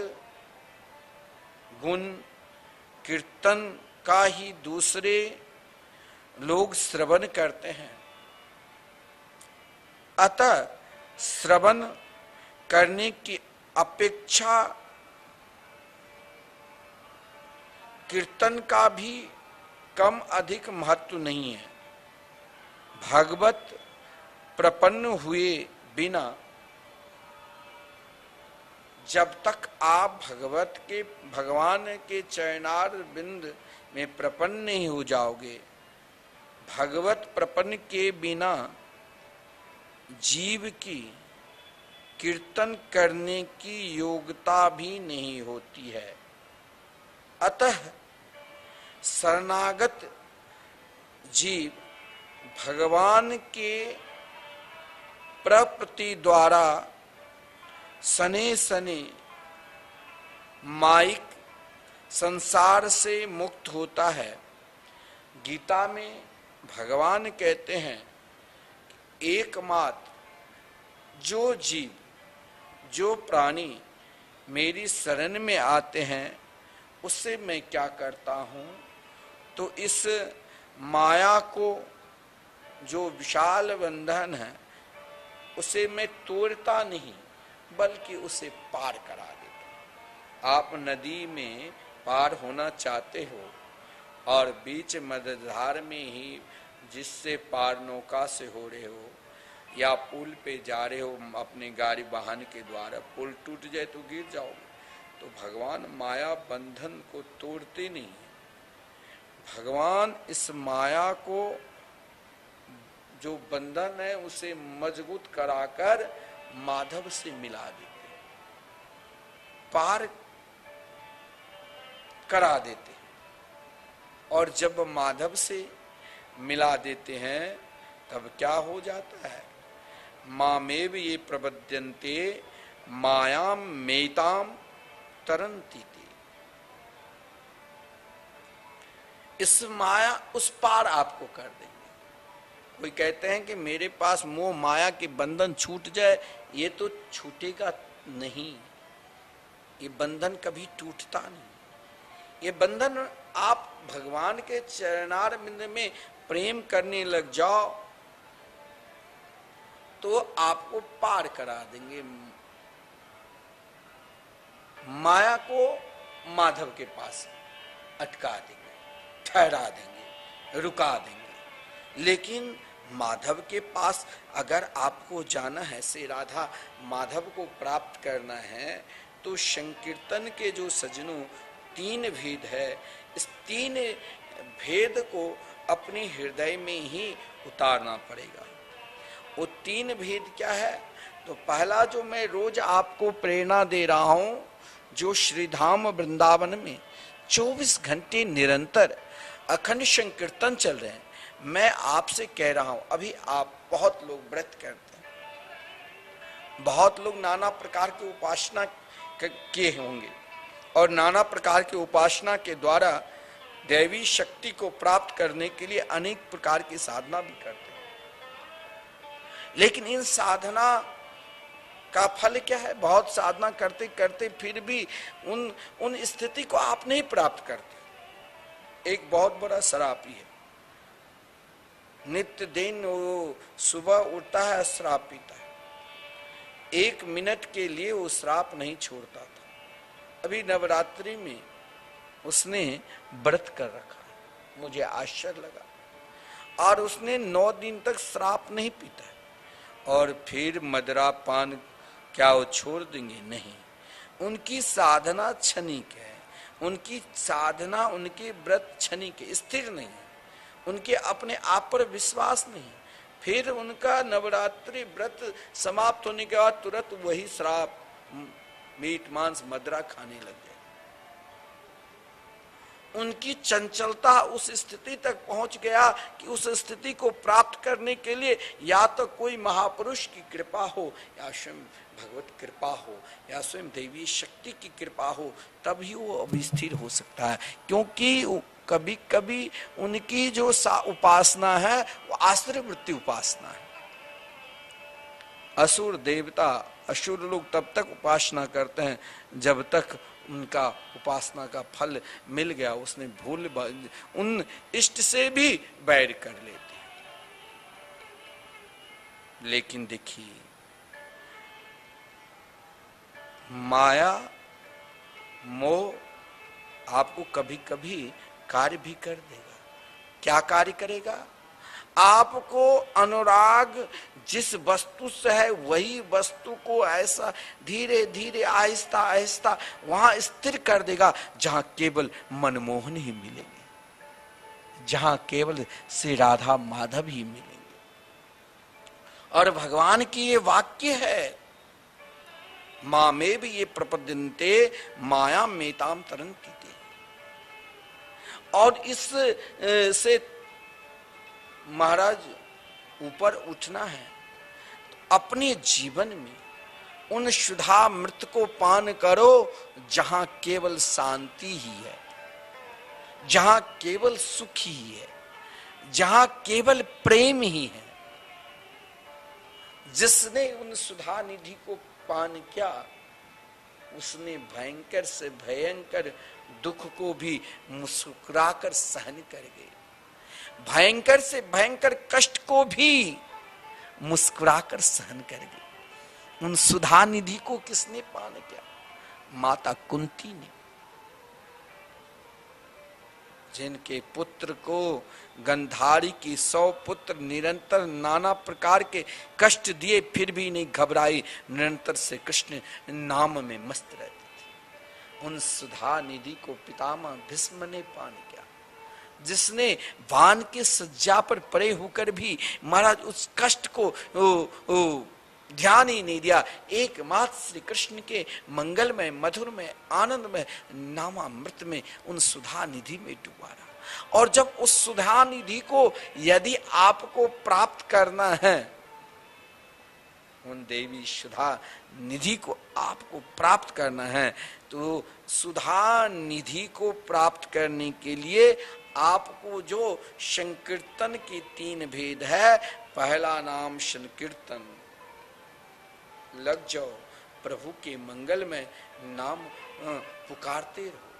गुण कीर्तन का ही दूसरे लोग श्रवण करते हैं। अतः श्रवण करने की अपेक्षा कीर्तन का भी कम अधिक महत्व नहीं है। भगवत प्रपन्न हुए बिना जब तक आप भगवान के चरणार बिंद में प्रपन्न नहीं हो जाओगे, भगवत प्रपन्न के बिना जीव की कीर्तन करने की योग्यता भी नहीं होती है। अतः शरणागत जीव भगवान के प्रकृति द्वारा सने सने माइक संसार से मुक्त होता है। गीता में भगवान कहते हैं एकमात्र जो जीव, जो प्राणी मेरी शरण में आते हैं उससे मैं क्या करता हूं, तो इस माया को, जो विशाल बंधन है, उसे मैं तोड़ता नहीं बल्कि उसे पार करा देता। आप नदी में पार होना चाहते हो और बीच मध्यधार में ही जिससे पार नौका से हो रहे हो या पुल पे जा रहे हो अपने गाड़ी वाहन के द्वारा, पुल टूट जाए तो गिर जाओगे। तो भगवान माया बंधन को तोड़ते नहीं। भगवान इस माया को, जो बंधन है, उसे मजबूत कराकर माधव से मिला देते, पार करा देते। और जब माधव से मिला देते हैं तब क्या हो जाता है, मामेव ये प्रबध्यन्ते मायाम मेताम तरन्ति ते। इस माया उस पार आपको कर देंगे। कोई कहते हैं कि मेरे पास मोह माया के बंधन छूट जाए, ये तो छूटेगा नहीं, ये बंधन कभी टूटता नहीं। ये बंधन आप भगवान के चरणार बिंद में प्रेम करने लग जाओ तो आपको पार करा देंगे। माया को माधव के पास अटका देंगे, ठहरा देंगे, रुका देंगे। लेकिन माधव के पास अगर आपको जाना है, से राधा माधव को प्राप्त करना है, तो संकीर्तन के जो सज्जनों 3 भेद है, इस 3 भेद को अपने हृदय में ही उतारना पड़ेगा। वो 3 भेद क्या है? तो पहला जो मैं रोज आपको प्रेरणा दे रहा हूं, जो श्रीधाम वृंदावन में 24 घंटे निरंतर अखंड संकीर्तन चल रहे हैं, मैं आपसे कह रहा हूं, अभी आप बहुत लोग व्रत करते हैं, बहुत लोग नाना प्रकार की उपासना किए होंगे और नाना प्रकार की उपासना के द्वारा दैवी शक्ति को प्राप्त करने के लिए अनेक प्रकार की साधना भी करते हैं। लेकिन इन साधना का फल क्या है? बहुत साधना करते करते फिर भी उन स्थिति को आप नहीं प्राप्त करते। एक बहुत बड़ा शराबी है, नित्य दिन वो सुबह उठता है, शराब पीता है, 1 मिनट के लिए वो शराब नहीं छोड़ता था। अभी नवरात्रि में उसने व्रत कर रखा है, मुझे आश्चर्य लगा, और उसने 9 दिन तक शराब नहीं पीता है। और फिर मदरा पान क्या वो छोड़ देंगे? नहीं। उनकी साधना क्षणिक है, उनकी साधना, उनके व्रत क्षणिक है, स्थिर नहीं है, उनके अपने आप पर विश्वास नहीं। फिर उनका नवरात्रि व्रत समाप्त होने के बाद तुरंत वही शराब, मीट मांस मदिरा खाने लग गए। उनकी चंचलता उस स्थिति तक पहुंच गया कि उस स्थिति को प्राप्त करने के लिए या तो कोई महापुरुष की कृपा हो, या स्वयं भगवत कृपा हो, या स्वयं दैवी शक्ति की कृपा हो, तभी वो अब स्थिर हो सकता है। क्योंकि कभी कभी उनकी जो उपासना है वो आश्रय वृत्ति उपासना है। असुर देवता, असुर लोग तब तक उपासना करते हैं जब तक उनका उपासना का फल मिल गया, उसने भूल उन इष्ट से भी बैर कर लेते। लेकिन देखिए, माया मोह आपको कभी कभी कार्य भी कर देगा। क्या कार्य करेगा? आपको अनुराग जिस वस्तु से है वही वस्तु को ऐसा धीरे धीरे आहिस्ता आहिस्ता वहां स्थिर कर देगा जहां केवल मनमोहन ही मिलेंगे, जहां केवल श्री राधा माधव ही मिलेंगे। और भगवान की ये वाक्य है, माँ में भी ये प्रपद्यन्ते माया मेताम तरन्ति। और इस से महाराज ऊपर उठना है तो अपने जीवन में उन सुधामृत को पान करो जहां केवल शांति ही है, जहां केवल सुख ही है, जहां केवल प्रेम ही है। जिसने उन सुधा निधि को पान किया, उसने भयंकर से भयंकर दुख को भी मुस्कुराकर सहन कर गए, भयंकर से भयंकर कष्ट को भी मुस्कुराकर सहन कर गए। उन सुधा निधि को किसने पान किया? माता कुंती ने, जिनके पुत्र को गंधारी की 100 पुत्र निरंतर नाना प्रकार के कष्ट दिए, फिर भी नहीं घबराई, निरंतर से कृष्ण नाम में मस्त रहती थी। उन सुधा निधि को पितामह भीष्म ने पान किया, जिसने वान के सज्जा पर पड़े होकर भी महाराज उस कष्ट को ध्यान ही नहीं दिया, एकमात्र श्री कृष्ण के मंगलमय मधुरमय आनंदमय नामामृत में उन सुधा निधि में डूबा रहा। और जब उस सुधा निधि को यदि आपको प्राप्त करना है, उन देवी सुधा निधि को आपको प्राप्त करना है, तो सुधा निधि को प्राप्त करने के लिए आपको जो संकीर्तन की 3 भेद है, पहला नाम संकीर्तन, लग जाओ प्रभु के मंगल में नाम पुकारते रहो।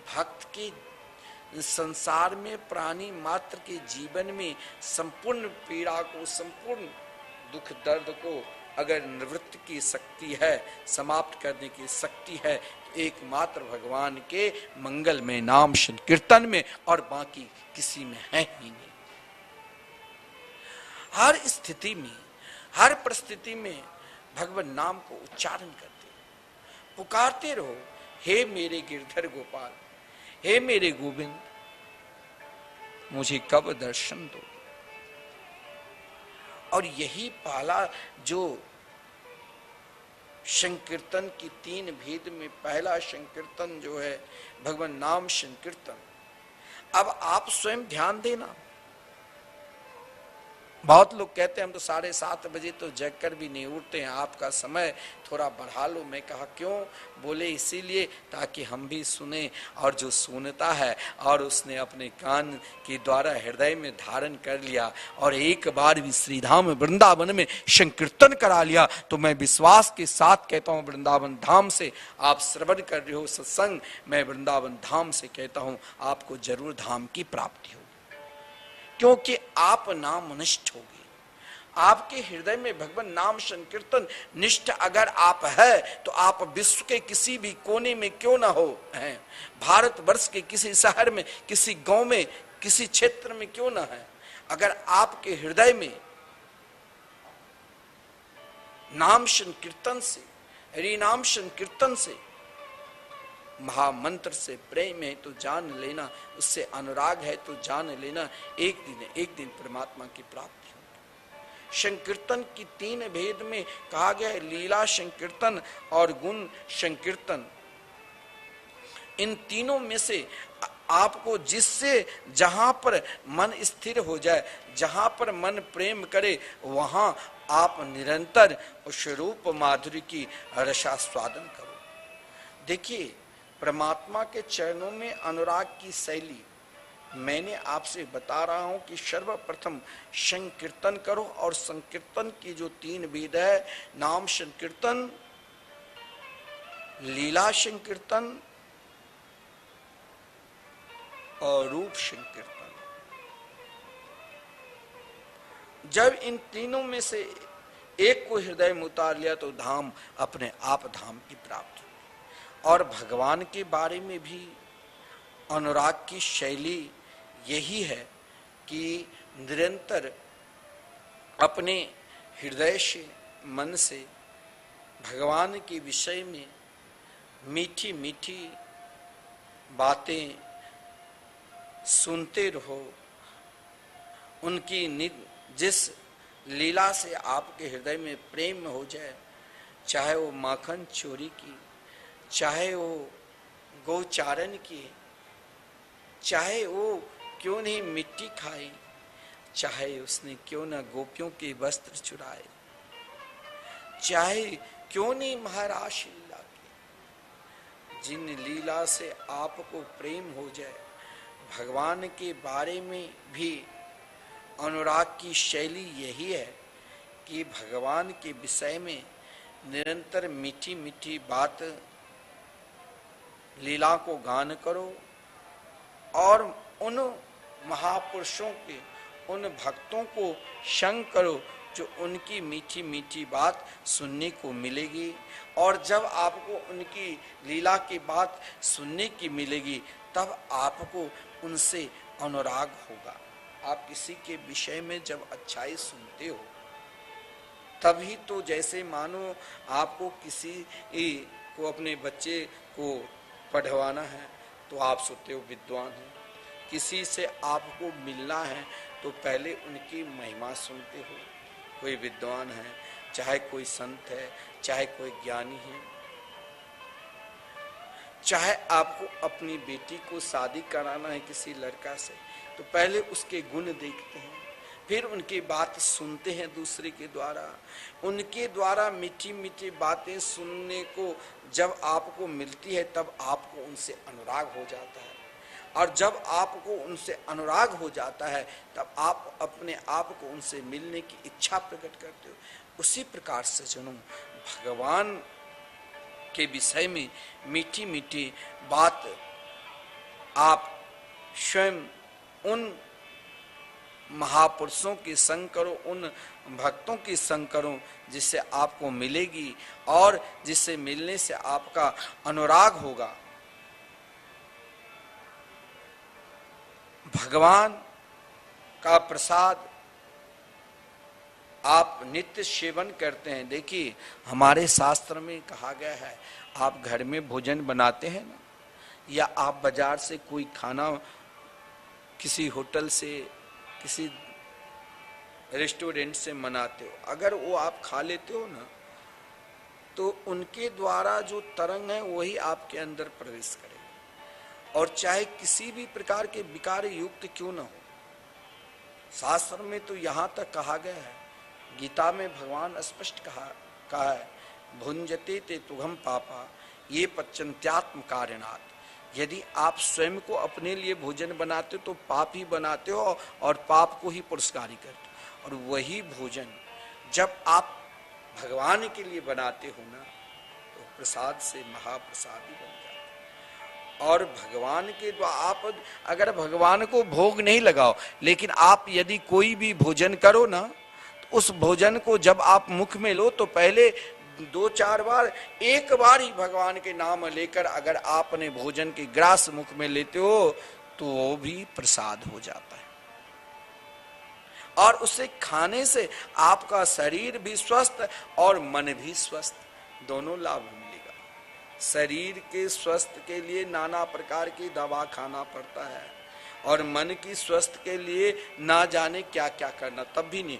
भक्त के संसार में प्राणी मात्र के जीवन में संपूर्ण पीड़ा को, संपूर्ण दुख दर्द को अगर निवृत्ति की शक्ति है, समाप्त करने की शक्ति है, तो एकमात्र भगवान के मंगल में नाम संकीर्तन में, और बाकी किसी में है ही नहीं। हर स्थिति में, हर परिस्थिति में भगवान नाम को उच्चारण करते, पुकारते रहो, हे मेरे गिरधर गोपाल, हे मेरे गोविंद, मुझे कब दर्शन दो। और यही पहला जो संकीर्तन की तीन भेद में पहला संकीर्तन जो है भगवान नाम संकीर्तन। अब आप स्वयं ध्यान देना। बहुत लोग कहते हैं हम तो 7:30 बजे तो जग कर भी नहीं उठते हैं, आपका समय थोड़ा बढ़ा लो। मैं कहा क्यों? बोले इसीलिए ताकि हम भी सुने, और जो सुनता है और उसने अपने कान के द्वारा हृदय में धारण कर लिया और एक बार भी श्रीधाम वृंदावन में संकीर्तन करा लिया, तो मैं विश्वास के साथ कहता हूँ वृंदावन धाम से आप श्रवण कर रहे हो सत्संग, मैं वृंदावन धाम से कहता हूँ आपको जरूर धाम की प्राप्ति हो, क्योंकि आप नाम निष्ठ होगे। आपके हृदय में भगवान नाम संकीर्तन निष्ठ अगर आप है तो आप विश्व के किसी भी कोने में क्यों ना हो हैं, भारतवर्ष के किसी शहर में, किसी गांव में, किसी क्षेत्र में क्यों ना है, अगर आपके हृदय में नाम संकीर्तन से, हरि नाम संकीर्तन से, महामंत्र से प्रेम है तो जान लेना, उससे अनुराग है तो जान लेना, एक दिन परमात्मा की प्राप्ति होगी। संकीर्तन की तीन भेद में कहा गया है, लीला संकीर्तन और गुण संकीर्तन। इन तीनों में से आपको जिससे जहां पर मन स्थिर हो जाए, जहां पर मन प्रेम करे, वहां आप निरंतर उस रूप माधुर्य की रसास्वादन करो। देखिए परमात्मा के चरणों में अनुराग की शैली मैंने आपसे बता रहा हूं कि सर्वप्रथम संकीर्तन करो, और संकीर्तन की जो तीन भेद है, नाम संकीर्तन, लीला संकीर्तन और रूप संकीर्तन। जब इन तीनों में से एक को हृदय में उतार लिया तो धाम अपने आप धाम की प्राप्ति। और भगवान के बारे में भी अनुराग की शैली यही है कि निरंतर अपने हृदय से, मन से भगवान के विषय में मीठी मीठी बातें सुनते रहो। उनकी जिस लीला से आपके हृदय में प्रेम हो जाए, चाहे वो माखन चोरी की, चाहे वो गौचारण की, चाहे वो क्यों नहीं मिट्टी खाई, चाहे उसने क्यों ना गोपियों के वस्त्र चुराए, चाहे क्यों नहीं महाराज लीला की, जिन लीला से आपको प्रेम हो जाए, भगवान के बारे में भी अनुराग की शैली यही है कि भगवान के विषय में निरंतर मीठी मीठी बात, लीला को गान करो, और उन महापुरुषों के, उन भक्तों को संग करो जो उनकी मीठी मीठी बात सुनने को मिलेगी। और जब आपको उनकी लीला की बात सुनने की मिलेगी, तब आपको उनसे अनुराग होगा। आप किसी के विषय में जब अच्छाई सुनते हो, तभी तो जैसे मानो आपको किसी को, अपने बच्चे को पढ़वाना है तो आप सोचते हो विद्वान है, किसी से आपको मिलना है तो पहले उनकी महिमा सुनते हो, कोई विद्वान है, चाहे कोई संत है, चाहे कोई ज्ञानी है। चाहे आपको अपनी बेटी को शादी कराना है किसी लड़का से, तो पहले उसके गुण देखते हैं, फिर उनकी बात सुनते हैं दूसरे के द्वारा। उनके द्वारा मीठी मीठी बातें सुनने को जब आपको मिलती है, तब आपको उनसे अनुराग हो जाता है, और जब आपको उनसे अनुराग हो जाता है, तब आप अपने आप को उनसे मिलने की इच्छा प्रकट करते हो। उसी प्रकार से जनों, भगवान के विषय में मीठी मीठी बात आप स्वयं उन महापुरुषों की संग करो, उन भक्तों की संग करो, जिससे आपको मिलेगी और जिससे मिलने से आपका अनुराग होगा। भगवान का प्रसाद आप नित्य सेवन करते हैं। देखिए हमारे शास्त्र में कहा गया है, आप घर में भोजन बनाते हैं ना, या आप बाजार से कोई खाना किसी होटल से, किसी रेस्टोरेंट से मनाते हो, अगर वो आप खा लेते हो ना, तो उनके द्वारा जो तरंग है वही आपके अंदर प्रवेश करेगा, और चाहे किसी भी प्रकार के विकार युक्त क्यों ना हो। शास्त्र में तो यहां तक कहा गया है, गीता में भगवान स्पष्ट कहा है, भुंजते ते तुघम पापा ये पच्यंत्यात्म कारणात्। यदि आप स्वयं को अपने लिए भोजन बनाते हो तो पाप ही बनाते हो और पाप को ही पुरस्कारी करते हो, और वही भोजन जब आप भगवान के लिए बनाते हो ना, तो प्रसाद से महाप्रसाद ही बन जाता है। और भगवान के द्वारा आप अगर भगवान को भोग नहीं लगाओ, लेकिन आप यदि कोई भी भोजन करो ना, तो उस भोजन को जब आप मुख में लो तो पहले 2-4 बार, एक बार ही भगवान के नाम लेकर अगर आपने भोजन के ग्रास मुख में लेते हो तो वो भी प्रसाद हो जाता है। और उसे खाने से आपका शरीर भी स्वस्थ और मन भी स्वस्थ, दोनों लाभ मिलेगा। शरीर के स्वस्थ के लिए नाना प्रकार की दवा खाना पड़ता है, और मन की स्वस्थ के लिए ना जाने क्या क्या करना, तब भी नहीं।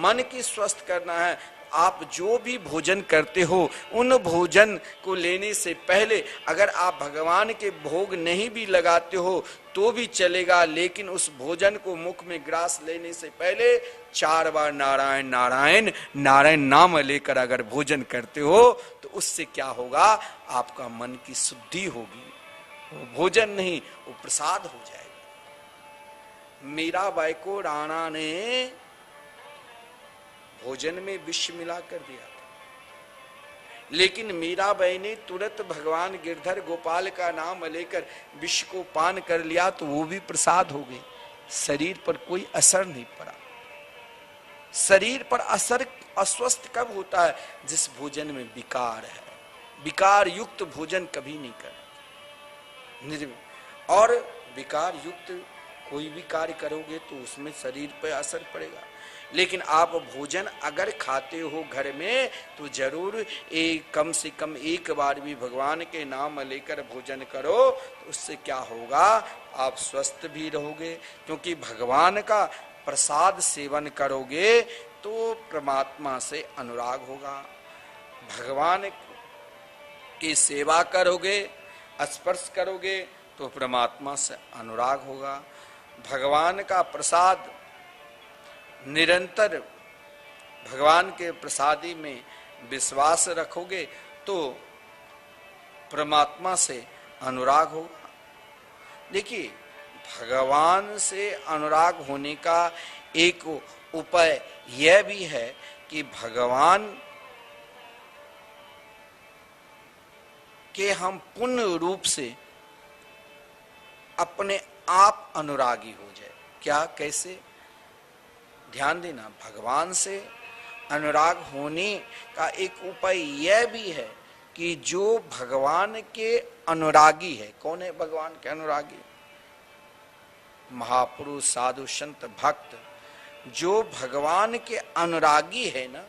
मन की स्वस्थ करना है, आप जो भी भोजन करते हो उन भोजन को लेने से पहले अगर आप भगवान के भोग नहीं भी लगाते हो तो भी चलेगा, लेकिन उस भोजन को मुख में ग्रास लेने से पहले 4 बार नारायण नारायण नारायण नाम लेकर अगर भोजन करते हो तो उससे क्या होगा, आपका मन की शुद्धि होगी। वो भोजन नहीं, वो प्रसाद हो जाएगा। मीराबाई को राणा ने भोजन में विष मिला कर दिया था, लेकिन मीराबाई ने तुरंत भगवान गिरधर गोपाल का नाम लेकर विष को पान कर लिया, तो वो भी प्रसाद हो गई। शरीर पर कोई असर नहीं पड़ा। शरीर पर असर अस्वस्थ कब होता है, जिस भोजन में विकार है। विकार युक्त भोजन कभी नहीं करना। और विकार युक्त कोई भी कार्य करोगे तो उसमें शरीर पर असर पड़ेगा। लेकिन आप भोजन अगर खाते हो घर में तो जरूर कम से कम एक बार भी भगवान के नाम लेकर भोजन करो, तो उससे क्या होगा, आप स्वस्थ भी रहोगे। क्योंकि भगवान का प्रसाद सेवन करोगे तो परमात्मा से अनुराग होगा। भगवान की सेवा करोगे, स्पर्श करोगे तो परमात्मा से अनुराग होगा। भगवान का प्रसाद निरंतर भगवान के प्रसादी में विश्वास रखोगे तो परमात्मा से अनुराग होगा। देखिए, भगवान से अनुराग होने का एक उपाय यह भी है कि भगवान के हम पूर्ण रूप से अपने आप अनुरागी हो जाए। क्या, कैसे? ध्यान देना, भगवान से अनुराग होने का एक उपाय यह भी है कि जो भगवान के अनुरागी है, कौन है भगवान के अनुरागी? महापुरुष, साधु, संत, भक्त, जो भगवान के अनुरागी है ना,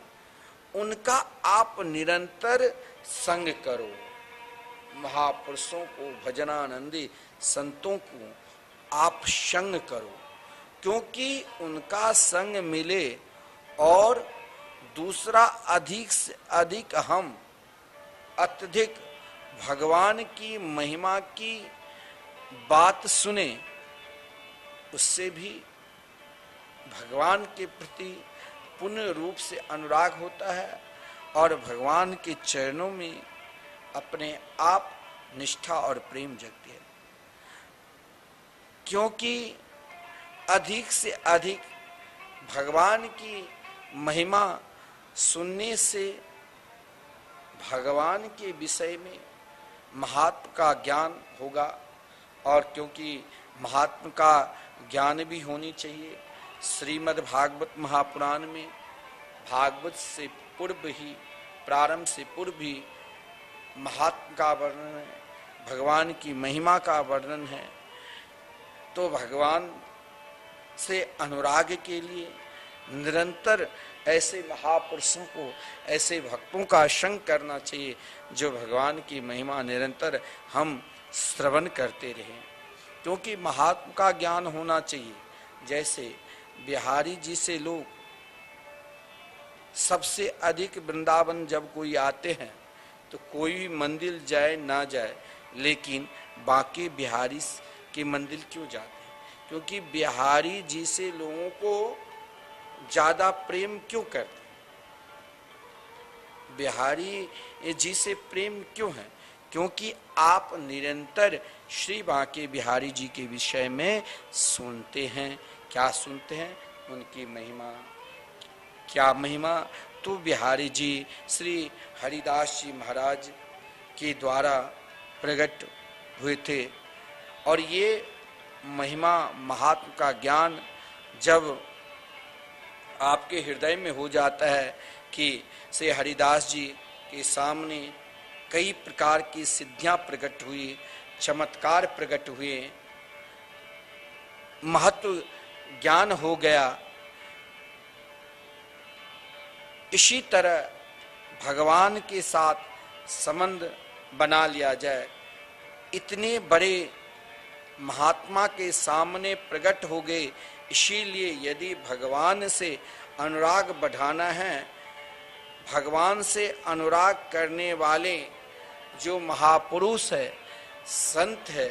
उनका आप निरंतर संग करो। महापुरुषों को, भजनानंदी संतों को आप संग करो, क्योंकि उनका संग मिले और दूसरा अधिक से अधिक हम अत्यधिक भगवान की महिमा की बात सुने, उससे भी भगवान के प्रति पूर्ण रूप से अनुराग होता है और भगवान के चरणों में अपने आप निष्ठा और प्रेम जगती है। क्योंकि अधिक से अधिक भगवान की महिमा सुनने से भगवान के विषय में महात्म का ज्ञान होगा, और क्योंकि महात्म का ज्ञान भी होनी चाहिए। श्रीमद् भागवत महापुराण में भागवत से पूर्व ही, प्रारंभ से पूर्व ही महात्म का वर्णन है, भगवान की महिमा का वर्णन है। तो भगवान से अनुराग के लिए निरंतर ऐसे महापुरुषों को, ऐसे भक्तों का संग करना चाहिए जो भगवान की महिमा निरंतर हम श्रवण करते रहें। क्योंकि महात्मा का ज्ञान होना चाहिए। जैसे बिहारी जी से लोग सबसे अधिक वृंदावन जब कोई आते हैं तो कोई मंदिर जाए ना जाए, लेकिन बाकी बिहारी के मंदिर क्यों जाते हैं? क्योंकि बिहारी जी से लोगों को ज्यादा प्रेम क्यों करते हैं? बिहारी जी से प्रेम क्यों है? क्योंकि आप निरंतर श्री बांके बिहारी जी के विषय में सुनते हैं। क्या सुनते हैं? उनकी महिमा। क्या महिमा? तो बिहारी जी श्री हरिदास जी महाराज के द्वारा प्रकट हुए थे, और ये महिमा महात्मा का ज्ञान जब आपके हृदय में हो जाता है कि श्री हरिदास जी के सामने कई प्रकार की सिद्धियां प्रकट हुई, चमत्कार प्रकट हुए, महत्व ज्ञान हो गया। इसी तरह भगवान के साथ संबंध बना लिया जाए। इतने बड़े महात्मा के सामने प्रकट हो गए, इसीलिए यदि भगवान से अनुराग बढ़ाना है, भगवान से अनुराग करने वाले जो महापुरुष है, संत है,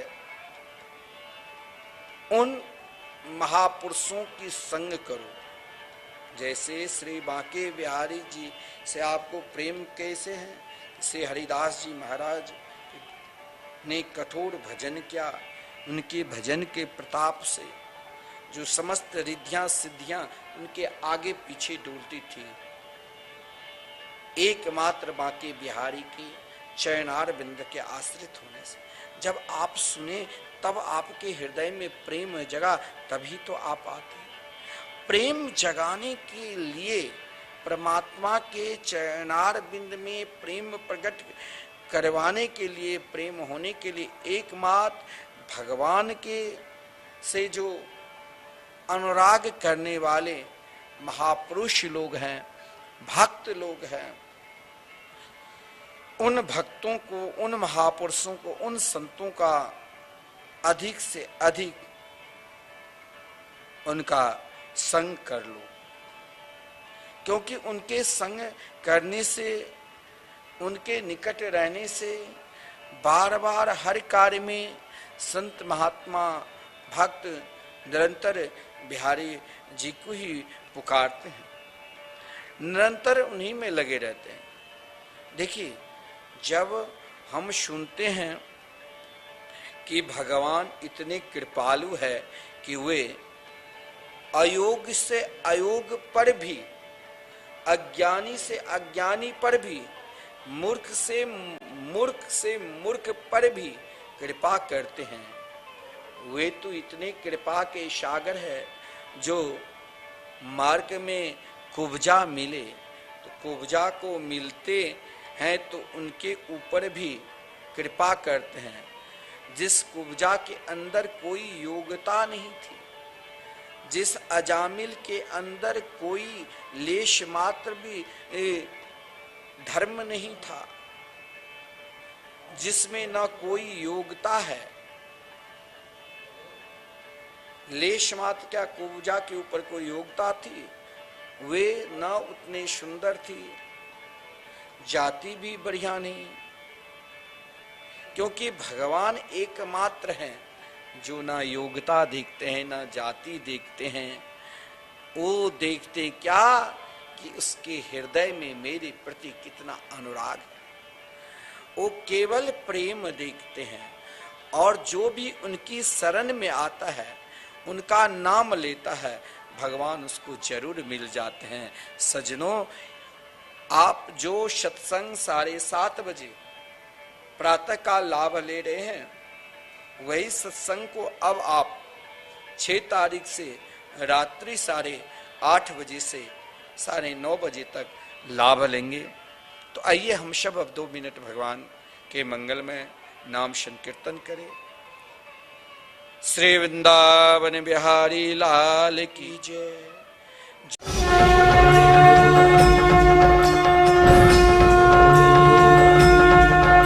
उन महापुरुषों की संग करो। जैसे श्री बांके बिहारी जी से आपको प्रेम कैसे है? श्री हरिदास जी महाराज ने कठोर भजन किया, उनके भजन के प्रताप से जो समस्त रिद्धियां सिद्धियां उनके आगे पीछे डोलती थी। एकमात्र बांके बिहारी की चरणार बिंद के आश्रित होने से जब आप सुने तब आपके हृदय में प्रेम जगा, तभी तो आप आते हैं। प्रेम जगाने के लिए, परमात्मा के चरणार बिंद में प्रेम प्रकट करवाने के लिए, प्रेम होने के लिए एकमात्र भगवान के से जो अनुराग करने वाले महापुरुष लोग हैं, भक्त लोग हैं, उन भक्तों को, उन महापुरुषों को, उन संतों का अधिक से अधिक उनका संग कर लो। क्योंकि उनके संग करने से, उनके निकट रहने से बार बार हर कार्य में संत महात्मा भक्त निरंतर बिहारी जी को ही पुकारते हैं, निरंतर उन्हीं में लगे रहते हैं। देखिए, जब हम सुनते हैं कि भगवान इतने कृपालु है कि वे अयोग से अयोग पर भी, अज्ञानी से अज्ञानी पर भी, मूर्ख से मूर्ख पर भी कृपा करते हैं, वे तो इतने कृपा के सागर है। जो मार्ग में कुब्जा मिले तो कुब्जा को मिलते हैं तो उनके ऊपर भी कृपा करते हैं। जिस कुब्जा के अंदर कोई योग्यता नहीं थी, जिस अजामिल के अंदर कोई लेश मात्र भी धर्म नहीं था, जिसमें न कोई योग्यता है, लेश मात्र क्या कुब्जा के ऊपर कोई योग्यता थी? वे न उतने सुंदर थी, जाति भी बढ़िया नहीं। क्योंकि भगवान एकमात्र हैं जो ना योग्यता देखते हैं, ना जाति देखते हैं। वो देखते क्या कि उसके हृदय में मेरे प्रति कितना अनुराग है। वो केवल प्रेम देखते हैं, और जो भी उनकी शरण में आता है, उनका नाम लेता है, भगवान उसको जरूर मिल जाते हैं। सज्जनों, आप जो सत्संग 7:30 बजे प्रातः का लाभ ले रहे हैं, वही सत्संग को अब आप 6 तारीख से रात्रि 8:30 बजे से 9:30 बजे तक लाभ लेंगे। तो आइए हम सब अब 2 मिनट भगवान के मंगल में नाम संकीर्तन करें। श्री वृंदावन बिहारी लाल की जय।